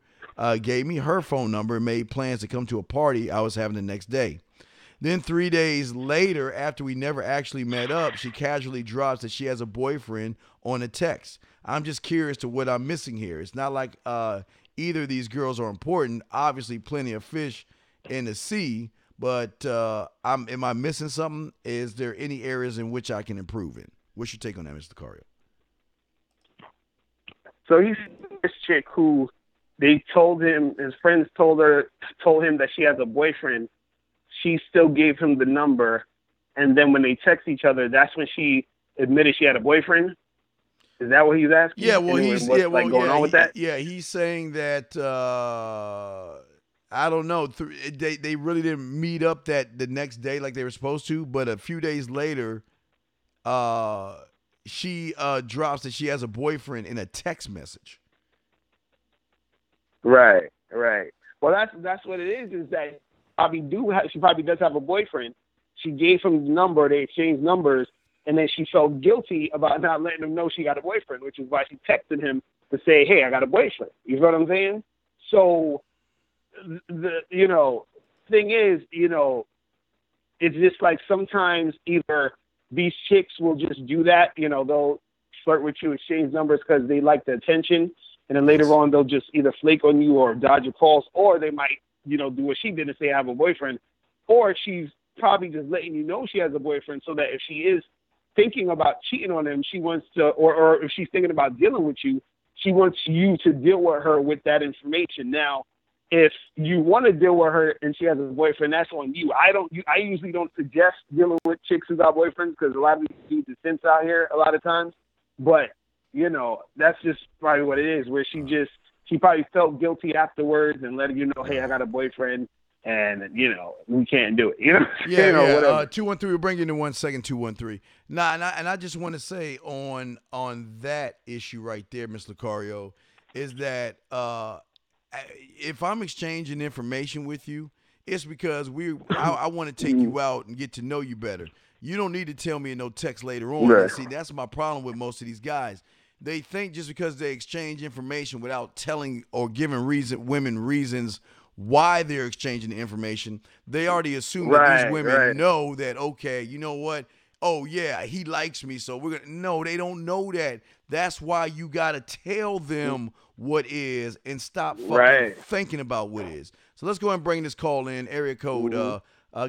gave me her phone number, and made plans to come to a party I was having the next day. Then 3 days later, after we never actually met up, she casually drops that she has a boyfriend on a text. I'm just curious to what I'm missing here. It's not like either of these girls are important. Obviously, plenty of fish in the sea, but am I missing something? Is there any areas in which I can improve in? What's your take on that, Mr. Lucario?
So he's this chick who they told him, his friends told him that she has a boyfriend. She still gave him the number, and then when they text each other, that's when she admitted she had a boyfriend. Is that what he's asking?
Yeah, well,
he's going on with that?
Yeah, he's saying that I don't know. They really didn't meet up the next day like they were supposed to, but a few days later, she drops that she has a boyfriend in a text message.
Right. Well, that's what it is that she probably does have a boyfriend. She gave him the number, they exchanged numbers, and then she felt guilty about not letting him know she got a boyfriend, which is why she texted him to say, hey, I got a boyfriend. You know what I'm saying? So the thing is, it's just like sometimes either these chicks will just do that, they'll flirt with you, exchange numbers because they like the attention, and then later on they'll just either flake on you or dodge your calls, or they might, do what she did and say I have a boyfriend, or she's probably just letting you know she has a boyfriend so that if she is thinking about cheating on him, she wants to, or if she's thinking about dealing with you, she wants you to deal with her with that information. Now, if you want to deal with her and she has a boyfriend, that's on you. I usually don't suggest dealing with chicks without boyfriends because a lot of these dudes are simps out here a lot of times. But, that's just probably what it is, where she probably felt guilty afterwards and letting you know, hey, I got a boyfriend. And, we can't do it.
Yeah.
Whatever.
213, we'll bring you in 1 second, 213. And I just want to say on that issue right there, Ms. Lucario, is that if I'm exchanging information with you, it's because I want to take you out and get to know you better. You don't need to tell me in no text later on.
Right.
And see, that's my problem with most of these guys. They think just because they exchange information without telling or giving women reasons why they're exchanging the information, they already assume that these women know that, okay, you know what? Oh, yeah, he likes me, so we're going to. No, they don't know that. That's why you got to tell them what is and stop fucking thinking about what is. So let's go ahead and bring this call in. Area code,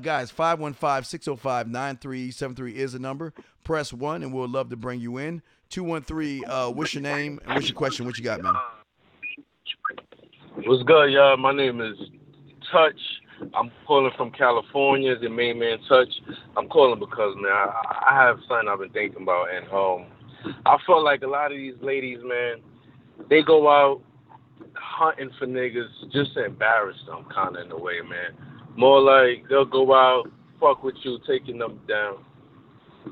guys, 515-605-9373 is the number. Press 1, and we'll love to bring you in. 213, what's your name and what's your question? What you got, man?
What's good, y'all? My name is Touch. I'm calling from California, the main man Touch. I'm calling because, man, I have something I've been thinking about, and I feel like a lot of these ladies, man, they go out hunting for niggas just to embarrass them, kind of in a way, man. More like they'll go out, fuck with you, take your number down.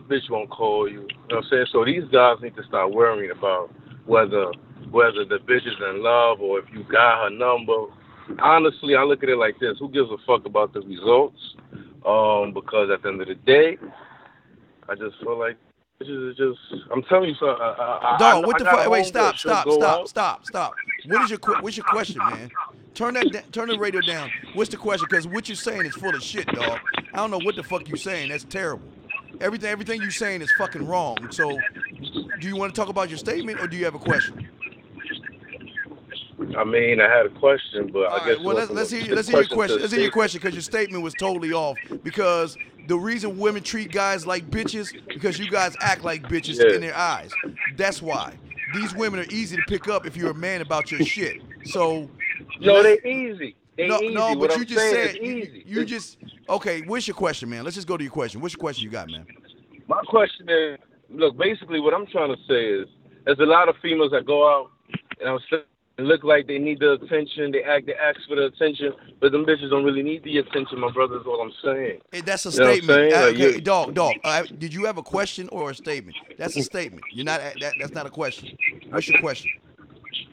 Bitch won't call you. You know what I'm saying? So these guys need to start worrying about whether the bitch is in love or if you got her number. Honestly, I look at it like this. Who gives a fuck about the results? Because at the end of the day, I just feel like bitches are just, I'm telling you something.
Dog, what the fuck? Wait, stop. What's your question, man? Turn the radio down. What's the question? Because what you're saying is full of shit, dog. I don't know what the fuck you're saying. That's terrible. Everything you're saying is fucking wrong. So, do you want to talk about your statement or do you have a question?
I mean, I had a question, but I guess.
Well, let's hear your question. Let's hear your question because your statement was totally off. Because the reason women treat guys like bitches because you guys act like bitches in their eyes. That's why. These women are easy to pick up if you're a man about your shit. So.
No, they're easy.
No, but you just said
easy.
You just okay. What's your question, man? Let's just go to your question. What's your question you got, man?
My question is, look, basically what I'm trying to say is, there's a lot of females that go out and look like they need the attention. They ask for the attention, but them bitches don't really need the attention. My brother, is all I'm saying.
Hey, that's a statement. Okay, dog. Did you have a question or a statement? That's a statement. You're not. That's not a question. What's your question?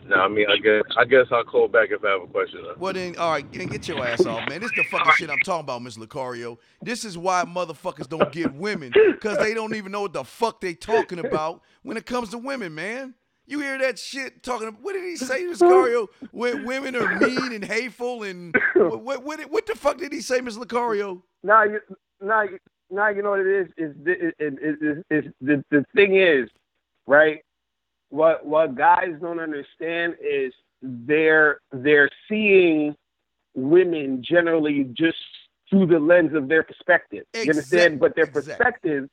No, I mean, I guess I'll call back if I have a question.
Well, then, all right, get your ass off, man. This is the fucking shit I'm talking about, Ms. Lucario. This is why motherfuckers don't get women, because they don't even know what the fuck they talking about when it comes to women, man. You hear that shit talking, what did he say, Ms. Lucario? Women are mean and hateful, and what the fuck did he say, Ms. Lucario?
Now you know what it is the thing is, right? What guys don't understand is they're seeing women generally just through the lens of their perspective. You understand? But their perspective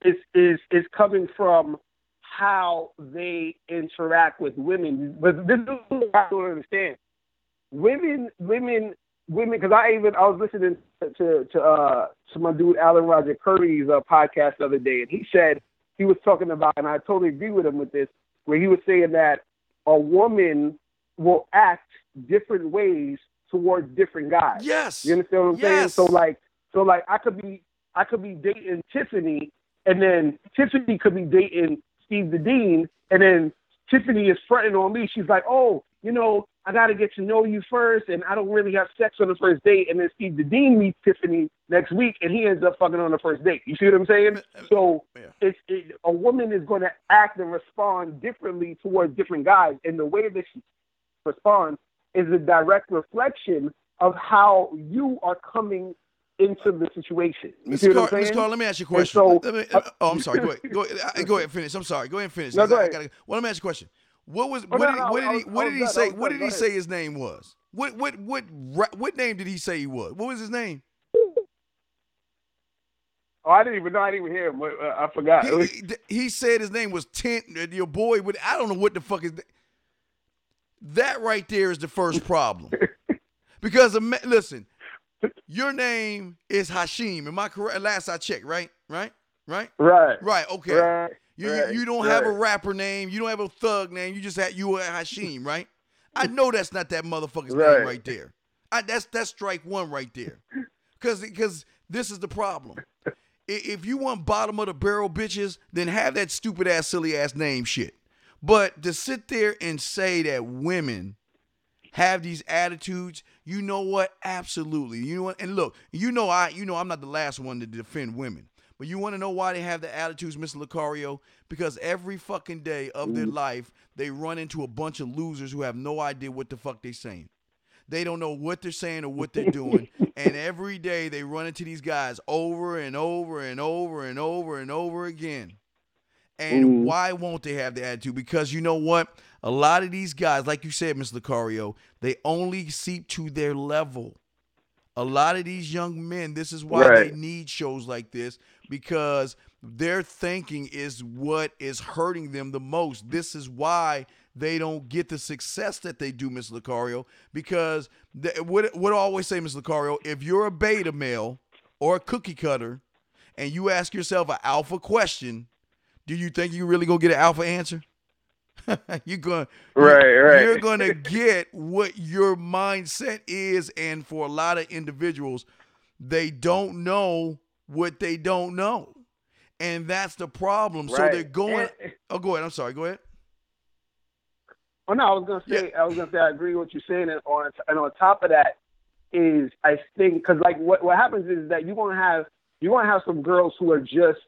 is coming from how they interact with women. But this is what I don't understand. Women, because I was listening to my dude Alan Roger Curry's podcast the other day, and he was talking about, and I totally agree with him with this, where he was saying that a woman will act different ways towards different guys.
Yes.
You understand what I'm saying? So like I could be dating Tiffany, and then Tiffany could be dating Steve the Dean, and then Tiffany is fronting on me. She's like, oh, I got to get to know you first, and I don't really have sex on the first date. And then Steve the Dean meets Tiffany next week, and he ends up fucking on the first date. You see what I'm saying? So a woman is going to act and respond differently towards different guys, and the way that she responds is a direct reflection of how you are coming into the situation.
Mr. Carr, let me ask you a question. I'm sorry. Go ahead. Finish. I'm sorry. Go ahead and finish.
No, go ahead.
Let me ask you a question. What did he say? What did he say his name was? What name did he say he was? What was his name?
Oh, I didn't even hear him. I forgot.
He said his name was Tent. Your boy. I don't know what the fuck is that. That right there is the first problem. Because listen, your name is Hashim. Am I correct? Last I checked, right? Right. Okay. Right. You don't have a rapper name. You don't have a thug name. You just you are Hashim, right? I know that's not that motherfucker's name right there. That's strike one right there. Because this is the problem. If you want bottom of the barrel bitches, then have that stupid ass, silly ass name shit. But to sit there and say that women have these attitudes, you know what? Absolutely. You know what? And look, I'm not the last one to defend women. But you want to know why they have the attitudes, Mr. Lucario? Because every fucking day of their life, they run into a bunch of losers who have no idea what the fuck they're saying. They don't know what they're saying or what they're doing. And every day they run into these guys over and over and over and over and over again. And why won't they have the attitude? Because you know what? A lot of these guys, like you said, Mr. Lucario, they only seep to their level. A lot of these young men, this is why they need shows like this, because their thinking is what is hurting them the most. This is why they don't get the success that they do, Mr. Lucario, because what I always say, Mr. Lucario, if you're a beta male or a cookie cutter and you ask yourself an alpha question, do you think you really gonna get an alpha answer? You're gonna get what your mindset is, and for a lot of individuals, they don't know what they don't know, and that's the problem. So they're going. Go ahead. I'm sorry. Go ahead.
Oh no, I was gonna say I agree with what you're saying, and on top of that is I think because like what happens is that you're gonna have some girls who are just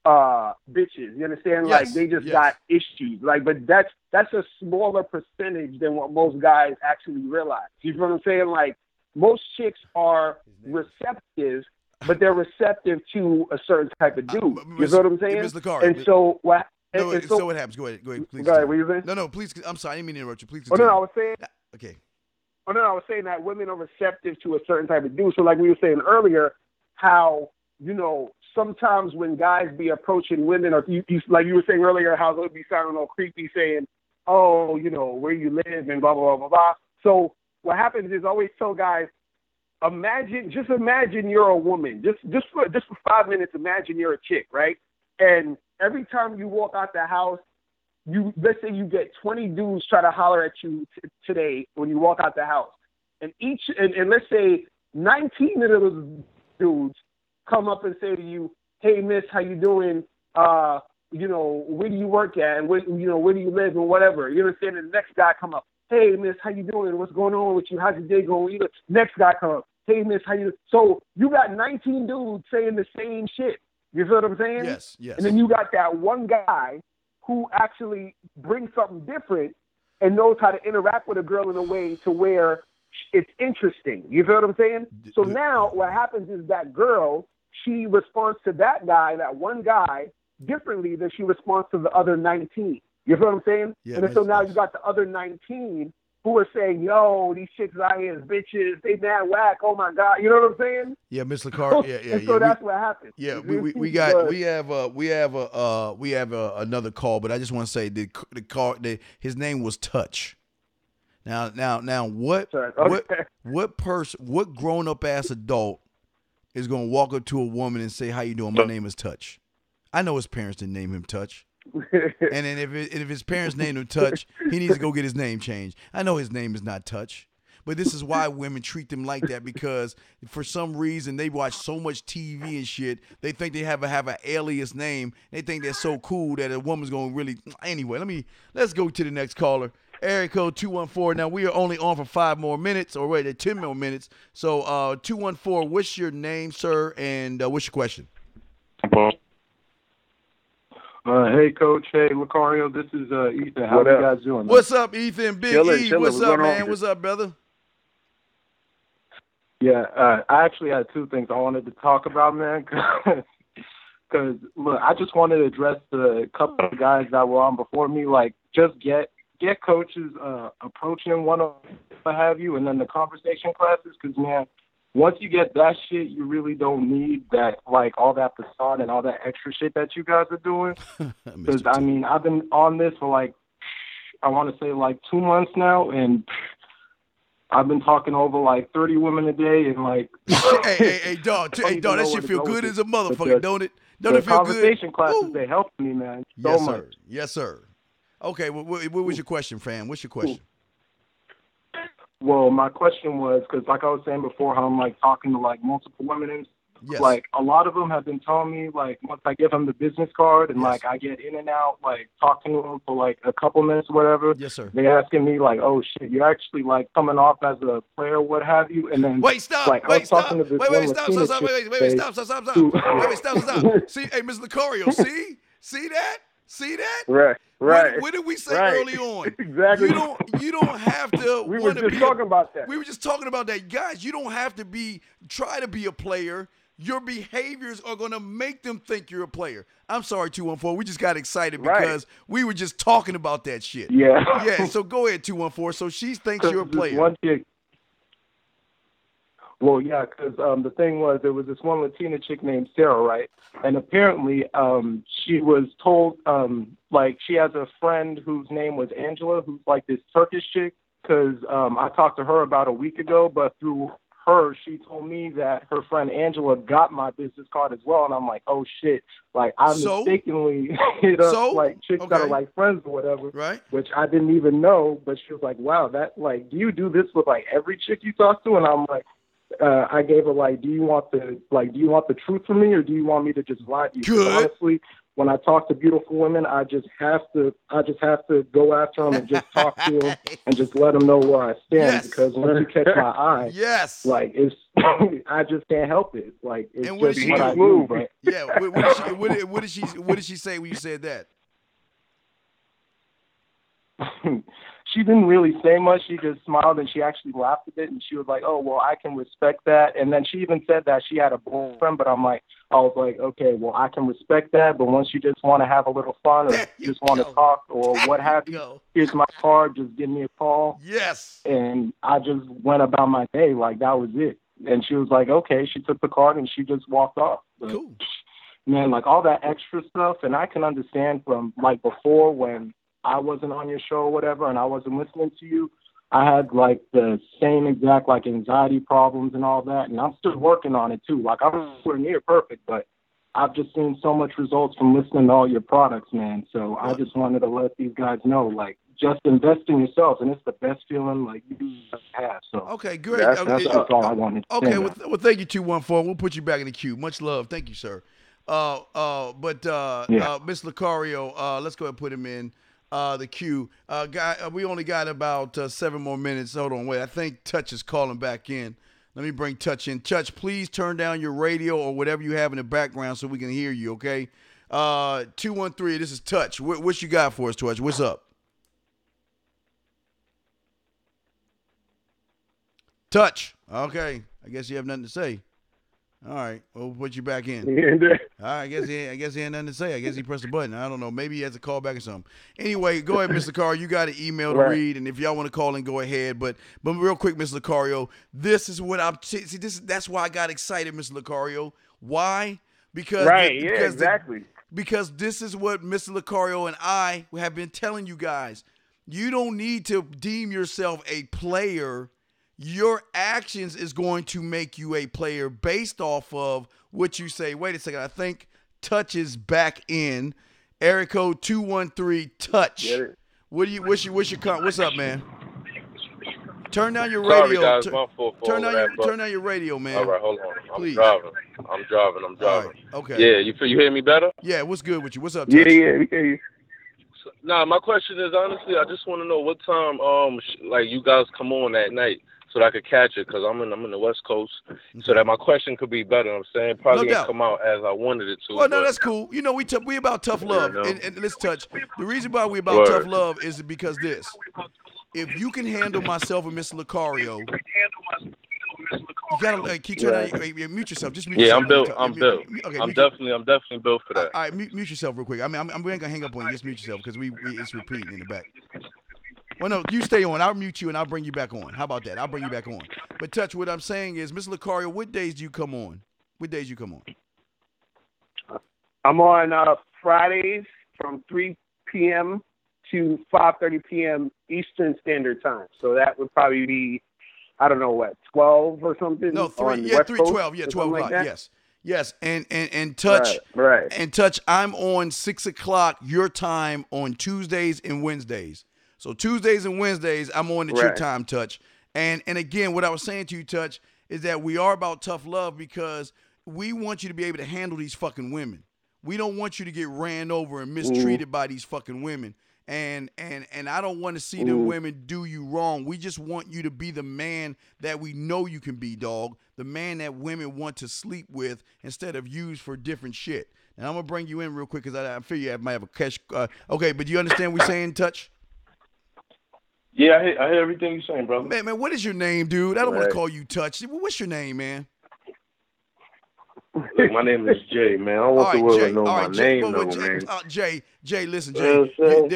bitches. You understand?
Yes,
like they just got issues. Like, but that's a smaller percentage than what most guys actually realize. You know what I'm saying? Like most chicks are receptive, but they're receptive to a certain type of dude. You know what I'm saying?
Mr. Carr,
and so what?
So what happens? Go ahead, please.
Go ahead. What you saying?
No, please. I'm sorry, I didn't mean to interrupt you. Please.
Continue. I was saying.
Okay.
I was saying that women are receptive to a certain type of dude. So like we were saying earlier, how sometimes when guys be approaching women, or you like you were saying earlier, how they'll be sounding all creepy, saying, "Oh, where you live," and blah blah blah blah blah. So what happens is I always tell guys, imagine you're a woman. Just for 5 minutes, imagine you're a chick, right? And every time you walk out the house, let's say you get 20 dudes try to holler at you today when you walk out the house, and let's say 19 of those dudes come up and say to you, "Hey, miss, how you doing? Where do you work at? And where do you live and whatever." You understand? And the next guy come up, "Hey, miss, how you doing? What's going on with you? How's your day going?" Next guy come up, "Hey, miss, how you?" So you got 19 dudes saying the same shit. You feel what I'm saying?
Yes.
And then you got that one guy who actually brings something different and knows how to interact with a girl in a way to where it's interesting. You feel what I'm saying? So now what happens is that girl, she responds to that guy, that one guy, differently than she responds to the other 19. You feel what I'm saying?
Yeah,
and so now you got the other 19 who are saying, yo, these chicks out here is bitches, they mad whack, oh my God, you know what I'm saying?
Yeah, Miss Lacar. Yeah.
And so that's what happened.
Yeah,
You
we
see?
got
But-
we have another call, but I just want to say his name was Touch. Now what
Sorry, okay.
what grown up ass adult is gonna walk up to a woman and say, "How you doing? My name is Touch." I know his parents didn't name him Touch. And then if his parents named him Touch, he needs to go get his name changed. I know his name is not Touch, but this is why women treat them like that, because for some reason they watch so much TV and shit. They think they have an alias name. They think they're so cool that a woman's gonna really. Anyway, let's go to the next caller. Area code 214. Now we are only on for 5 more minutes, or wait, 10 more minutes. So 214. What's your name, sir, and what's your question?
Hey, Coach. Hey, Lucario. This is Ethan. How you guys doing? Man?
What's up, Ethan? Big
Chillin',
E.
chillin'.
What's
What's
up,
going on?
man? What's up, brother?
Yeah, I actually had 2 things I wanted to talk about, man. Because, look, I just wanted to address the couple of guys that were on before me. Like, just get coaches approaching one of what have you, and then the conversation classes. Because, man, once you get that shit, you really don't need that, like, all that facade and all that extra shit that you guys are doing. Because, I mean, I've been on this for, like, I want to say, like, 2 months now, and I've been talking over, like, 30 women a day, and, like...
hey, dog, that shit feel good as a motherfucker, don't it? Don't it feel good?
The conversation classes, they helped me, man, so
yes,
much.
Sir. Yes, sir. Okay, what was your question, fam? What's your question?
Well, my question was, because like I was saying before, how I'm, like, talking to, like, multiple women, and
Yes.
like, a lot of them have been telling me, like, once I give them the business card and,
Yes.
like, I get in and out, like, talking to them for, like, a couple minutes or whatever,
Yes, sir.
they asking me, like, oh, shit, you're actually, like, coming off as a player, what have you, and then,
Wait, stop.
like, I
Wait,
was
stop.
talking to this
Wait,
one
stop.
Latina
Stop.
chick,
Wait,
they-
stop. Stop.
who-
Wait, stop. See, hey, Mr. Lucario, see that? See that?
Right.
What did we say
Right.
early on?
Exactly.
You don't have to.
We were
wanna
just
be
talking about that.
We were just talking about that, guys. You don't have to try to be a player. Your behaviors are gonna make them think you're a player. I'm sorry, 214. We just got excited
Right.
because we were just talking about that shit.
Yeah.
Yeah. So go ahead, 214. So she thinks you're a
This
player.
one chick. Well, yeah, because the thing was, there was this one Latina chick named Sarah, right? And apparently, she was told, like, she has a friend whose name was Angela, who's like this Turkish chick. Because I talked to her about a week ago, but through her, she told me that her friend Angela got my business card as well. And I'm like, oh shit! Like, I mistakenly hit up like chicks that are like friends or whatever,
right?
Which I didn't even know. But she was like, wow, that, like, do you do this with like every chick you talk to? And I'm like, I gave her, like, do you want the truth from me, or do you want me to just lie to you? 'Cause honestly, when I talk to beautiful women, I just have to go after them and just talk to them and just let them know where I stand.
Yes.
Because once you catch my eye,
yes,
like, it's I just can't help it. Like, it's
and what
just
did
what
she
I
do?
do. But
Yeah, what did she say when you said that?
she didn't really say much. She just smiled and she actually laughed a bit, and she was like, oh, well, I can respect that. And then she even said that she had a boyfriend, but I was like, okay, well, I can respect that, but once you just want to have a little fun or just want to talk or what have you, here's my card, just give me a call.
Yes.
And I just went about my day. Like, that was it. And she was like, okay. She took the card and she just walked off. But,
cool.
Man, like, all that extra stuff, and I can understand from, like, before when I wasn't on your show or whatever and I wasn't listening to you, I had, like, the same exact, like, anxiety problems and all that, and I'm still working on it, too. Like, I'm nowhere near perfect, but I've just seen so much results from listening to all your products, man. So I just wanted to let these guys know, like, just invest in yourselves, and it's the best feeling, like, you have. So
okay, great.
That's all I wanted to
okay,
say.
well, thank you, 214. We'll put you back in the queue. Much love. Thank you, sir. Miss Lucario, let's go ahead and put him in the queue. We only got about 7 more minutes. Hold on, wait. I think Touch is calling back in. Let me bring Touch in. Touch, please turn down your radio or whatever you have in the background so we can hear you, okay? 213, this is Touch. What you got for us, Touch? What's up? Touch. Okay. I guess you have nothing to say. All right. We'll put you back in.
Yeah.
All right, I guess he had nothing to say. I guess he pressed the button. I don't know. Maybe he has to call back or something. Anyway, go ahead, Mr. Carr. You got an email to read, and if y'all want to call in, go ahead. But real quick, Mr. Lucario, this is what I'm that's why I got excited, Mr. Lucario. Why? Because
exactly.
Because this is what Mr. Lucario and I have been telling you guys. You don't need to deem yourself a player. Your actions is going to make you a player based off of what you say. Wait a second. I think Touch is back in. Area code 213 Touch. What's up, man? Turn down your radio.
Sorry, guys. My fault.
Turn down your radio, man.
All right, hold on.
Please.
I'm driving.
All right, okay.
Yeah, you hear me better?
Yeah, what's good with you? What's up, Touch?
Yeah, we hear you.
Nah, my question is, honestly, I just want to know what time you guys come on at night so that I could catch it, because I'm in the West Coast, so that my question could be better. I'm saying probably didn't come out as I wanted it to.
Well, no, that's cool. You know, we about tough love, and let's Touch. The reason why we about tough love is because this. If you can handle myself and Mr. Lucario, you gotta keep turning on mute yourself. Just mute yourself.
I'm built. Okay, I'm definitely built for that.
All right, mute yourself real quick. I mean, we ain't gonna hang up on you. Just mute yourself because it's repeating in the back. Well, no, you stay on. I'll mute you and I'll bring you back on. How about that? I'll bring you back on. But Touch, what I'm saying is, Mr. Lucario, what days do you come on?
I'm on Fridays from 3 p.m. to 5:30 p.m. Eastern Standard Time. So that would probably be, I don't know what, 12 or something.
No, 12. Yeah, 12 o'clock. Like yes. And Touch.
Right.
And Touch, I'm on 6 o'clock your time on Tuesdays and Wednesdays. So Tuesdays and Wednesdays, I'm on at your time, Touch. And again, what I was saying to you, Touch, is that we are about tough love because we want you to be able to handle these fucking women. We don't want you to get ran over and mistreated by these fucking women. And I don't want to see them women do you wrong. We just want you to be the man that we know you can be, dog. The man that women want to sleep with instead of use for different shit. And I'm going to bring you in real quick because I figure you might have a catch. Okay, but do you understand what we're saying, Touch?
Yeah, I hear everything you're saying, brother.
Man, what is your name, dude? I don't want to call you Touch. What's your name, man?
Look, my name is Jay, man. I don't want the world to know my name, man.
Jay, listen, Jay.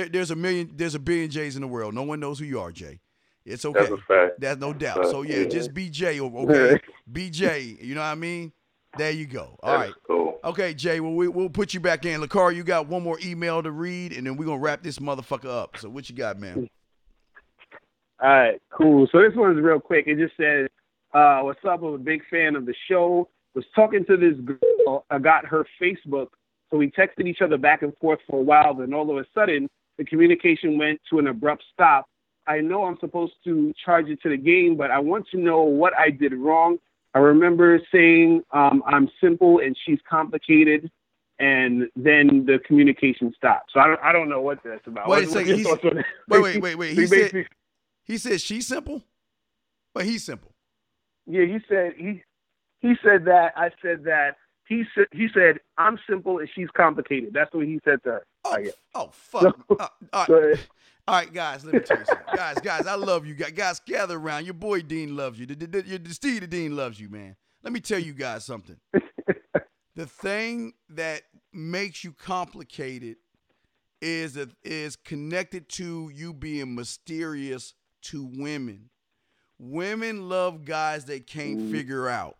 There's a billion Jays in the world. No one knows who you are, Jay. It's okay.
That's a fact.
That's no doubt. So yeah, just be Jay, okay? Be Jay. You know what I mean? There you go. All right.
Cool.
Okay, Jay. Well, we'll put you back in. Lucario, you got one more email to read, and then we're gonna wrap this motherfucker up. So what you got, man?
All right, cool. So this one's real quick. It just says, what's up? I'm a big fan of the show. Was talking to this girl. I got her Facebook. So we texted each other back and forth for a while. Then all of a sudden, the communication went to an abrupt stop. I know I'm supposed to charge it to the game, but I want to know what I did wrong. I remember saying I'm simple and she's complicated. And then the communication stopped. So I don't know what that's about.
Wait a second. Wait. He said she's simple? But he's simple.
Yeah, he said that. I said that. He said I'm simple and she's complicated. That's what he said to her.
Oh fuck. All right, guys, let me tell you something. Guys, I love you. Guys, gather around. Your boy Dean loves you. Steve the Dean loves you, man. Let me tell you guys something. The thing that makes you complicated is connected to you being mysterious to women. Women love guys they can't figure out.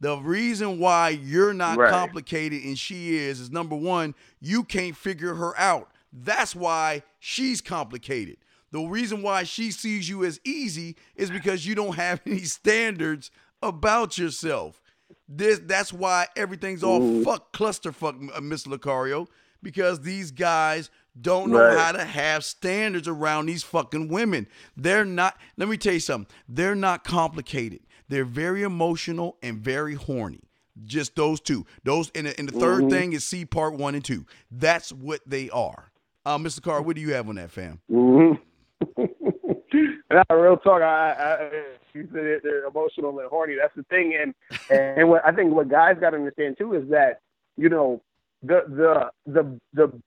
The reason why you're not complicated and she is number one, you can't figure her out. That's why she's complicated. The reason why she sees you as easy is because you don't have any standards about yourself. That's why everything's all clusterfuck, Mr. Lucario, because these guys don't know how to have standards around these fucking women. They're not, let me tell you something, they're not complicated. They're very emotional and very horny. Just those two. And the third thing is C part 1 and 2. That's what they are. Mr. Carr, what do you have on that, fam?
Real talk. You said they're emotional and horny. That's the thing. And what I think what guys got to understand too is that, you know, the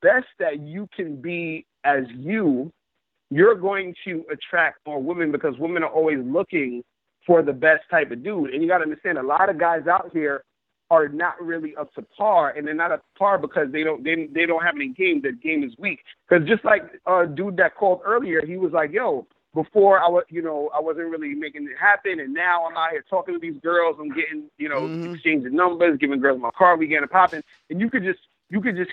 best that you can be as you're going to attract more women because women are always looking for the best type of dude. And you got to understand, a lot of guys out here are not really up to par, and they're not up to par because they don't have any game. The game is weak. Because just like dude that called earlier, he was like, "Yo, before I wasn't really making it happen, and now I'm out here talking to these girls. I'm getting, exchanging numbers, giving girls my car, we getting it popping." And you could just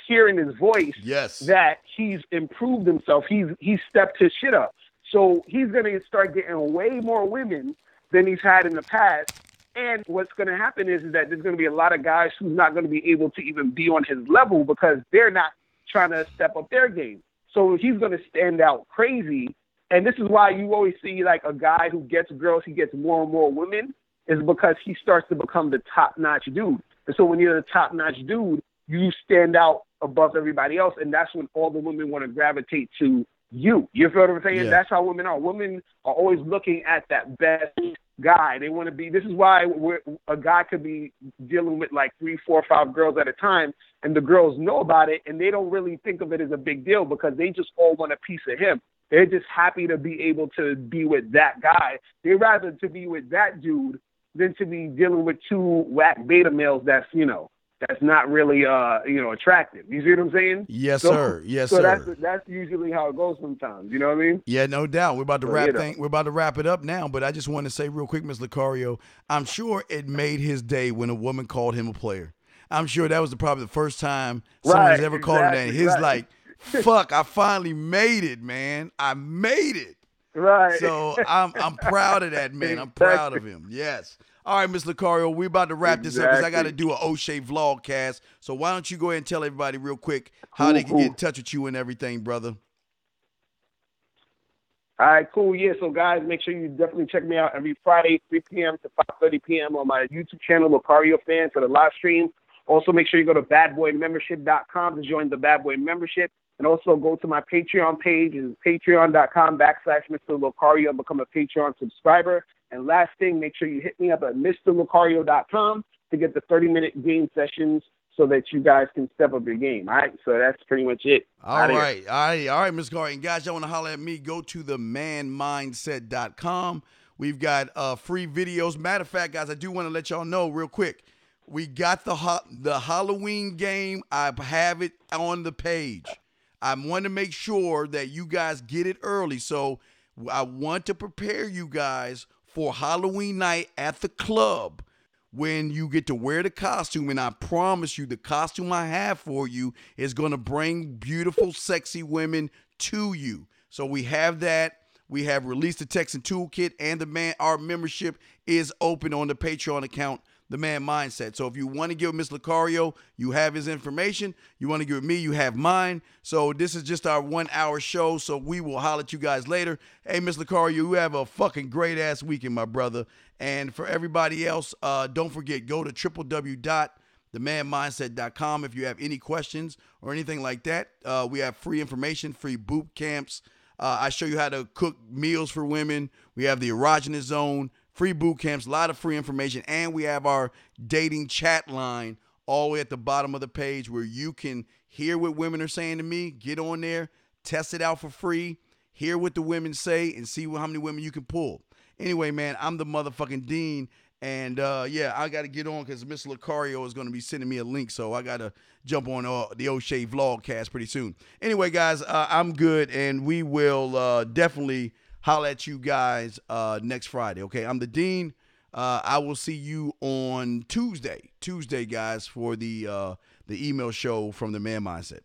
hear in his voice that he's improved himself. He's stepped his shit up. So he's gonna start getting way more women than he's had in the past. And what's going to happen is that there's going to be a lot of guys who's not going to be able to even be on his level because they're not trying to step up their game. So he's going to stand out crazy. And this is why you always see like a guy who gets girls, he gets more and more women, is because he starts to become the top-notch dude. And so when you're the top-notch dude, you stand out above everybody else, and that's when all the women want to gravitate to you. You feel what I'm saying? Yeah. That's how women are. Women are always looking at that best guy. They want to be. This is why a guy could be dealing with like 3, 4, 5 girls at a time, and the girls know about it, and they don't really think of it as a big deal because they just all want a piece of him. They're just happy to be able to be with that guy. They'd rather to be with that dude than to be dealing with 2 whack beta males that's not really attractive. You see what I'm saying?
Yes, sir. Yes, sir.
So that's usually how it goes sometimes. You know what I mean?
Yeah, no doubt. We're about to We're about to wrap it up now, but I just want to say real quick, Ms. Lucario, I'm sure it made his day when a woman called him a player. I'm sure that was probably the first time someone's ever called him that. His like, fuck, I finally made it, man. I made it.
Right.
So I'm proud of that, man. I'm proud of him. Yes. All right, Ms. Lucario, we're about to wrap this up because I got to do an O'Shea vlogcast. So why don't you go ahead and tell everybody real quick how they can get in touch with you and everything, brother.
All right, cool. Yeah, so guys, make sure you definitely check me out every Friday, 3 p.m. to 5:30 p.m. on my YouTube channel, Lucario Fan, for the live stream. Also, make sure you go to badboymembership.com to join the Bad Boy membership. And also go to my Patreon page. It's patreon.com/Mr. Lucario and become a Patreon subscriber. And last thing, make sure you hit me up at MrLucario.com to get the 30-minute game sessions so that you guys can step up your game. All right, so that's pretty much it.
All right, Mr. Lucario. And guys, y'all want to holler at me, go to themanmindset.com. We've got free videos. Matter of fact, guys, I do want to let y'all know real quick. We got the Halloween game. I have it on the page. I want to make sure that you guys get it early. So I want to prepare you guys for Halloween night at the club when you get to wear the costume. And I promise you, the costume I have for you is going to bring beautiful, sexy women to you. So we have that. We have released the Texan Toolkit, and our membership is open on the Patreon account, The Man Mindset. So if you want to give Ms. Lucario, you have his information. You want to give me, you have mine. So this is just our 1-hour show, so we will holler at you guys later. Hey, Ms. Lucario, you have a fucking great-ass weekend, my brother. And for everybody else, don't forget, go to www.themanmindset.com if you have any questions or anything like that. We have free information, free boot camps. I show you how to cook meals for women. We have the erogenous zone, free boot camps, a lot of free information, and we have our dating chat line all the way at the bottom of the page where you can hear what women are saying to me, get on there, test it out for free, hear what the women say, and see how many women you can pull. Anyway, man, I'm the motherfucking Dean, and I got to get on because Mr. Lucario is going to be sending me a link, so I got to jump on the O'Shea vlogcast pretty soon. Anyway, guys, I'm good, and we will definitely holler at you guys next Friday, okay? I'm the Dean. I will see you on Tuesday, guys, for the email show from the Man Mindset.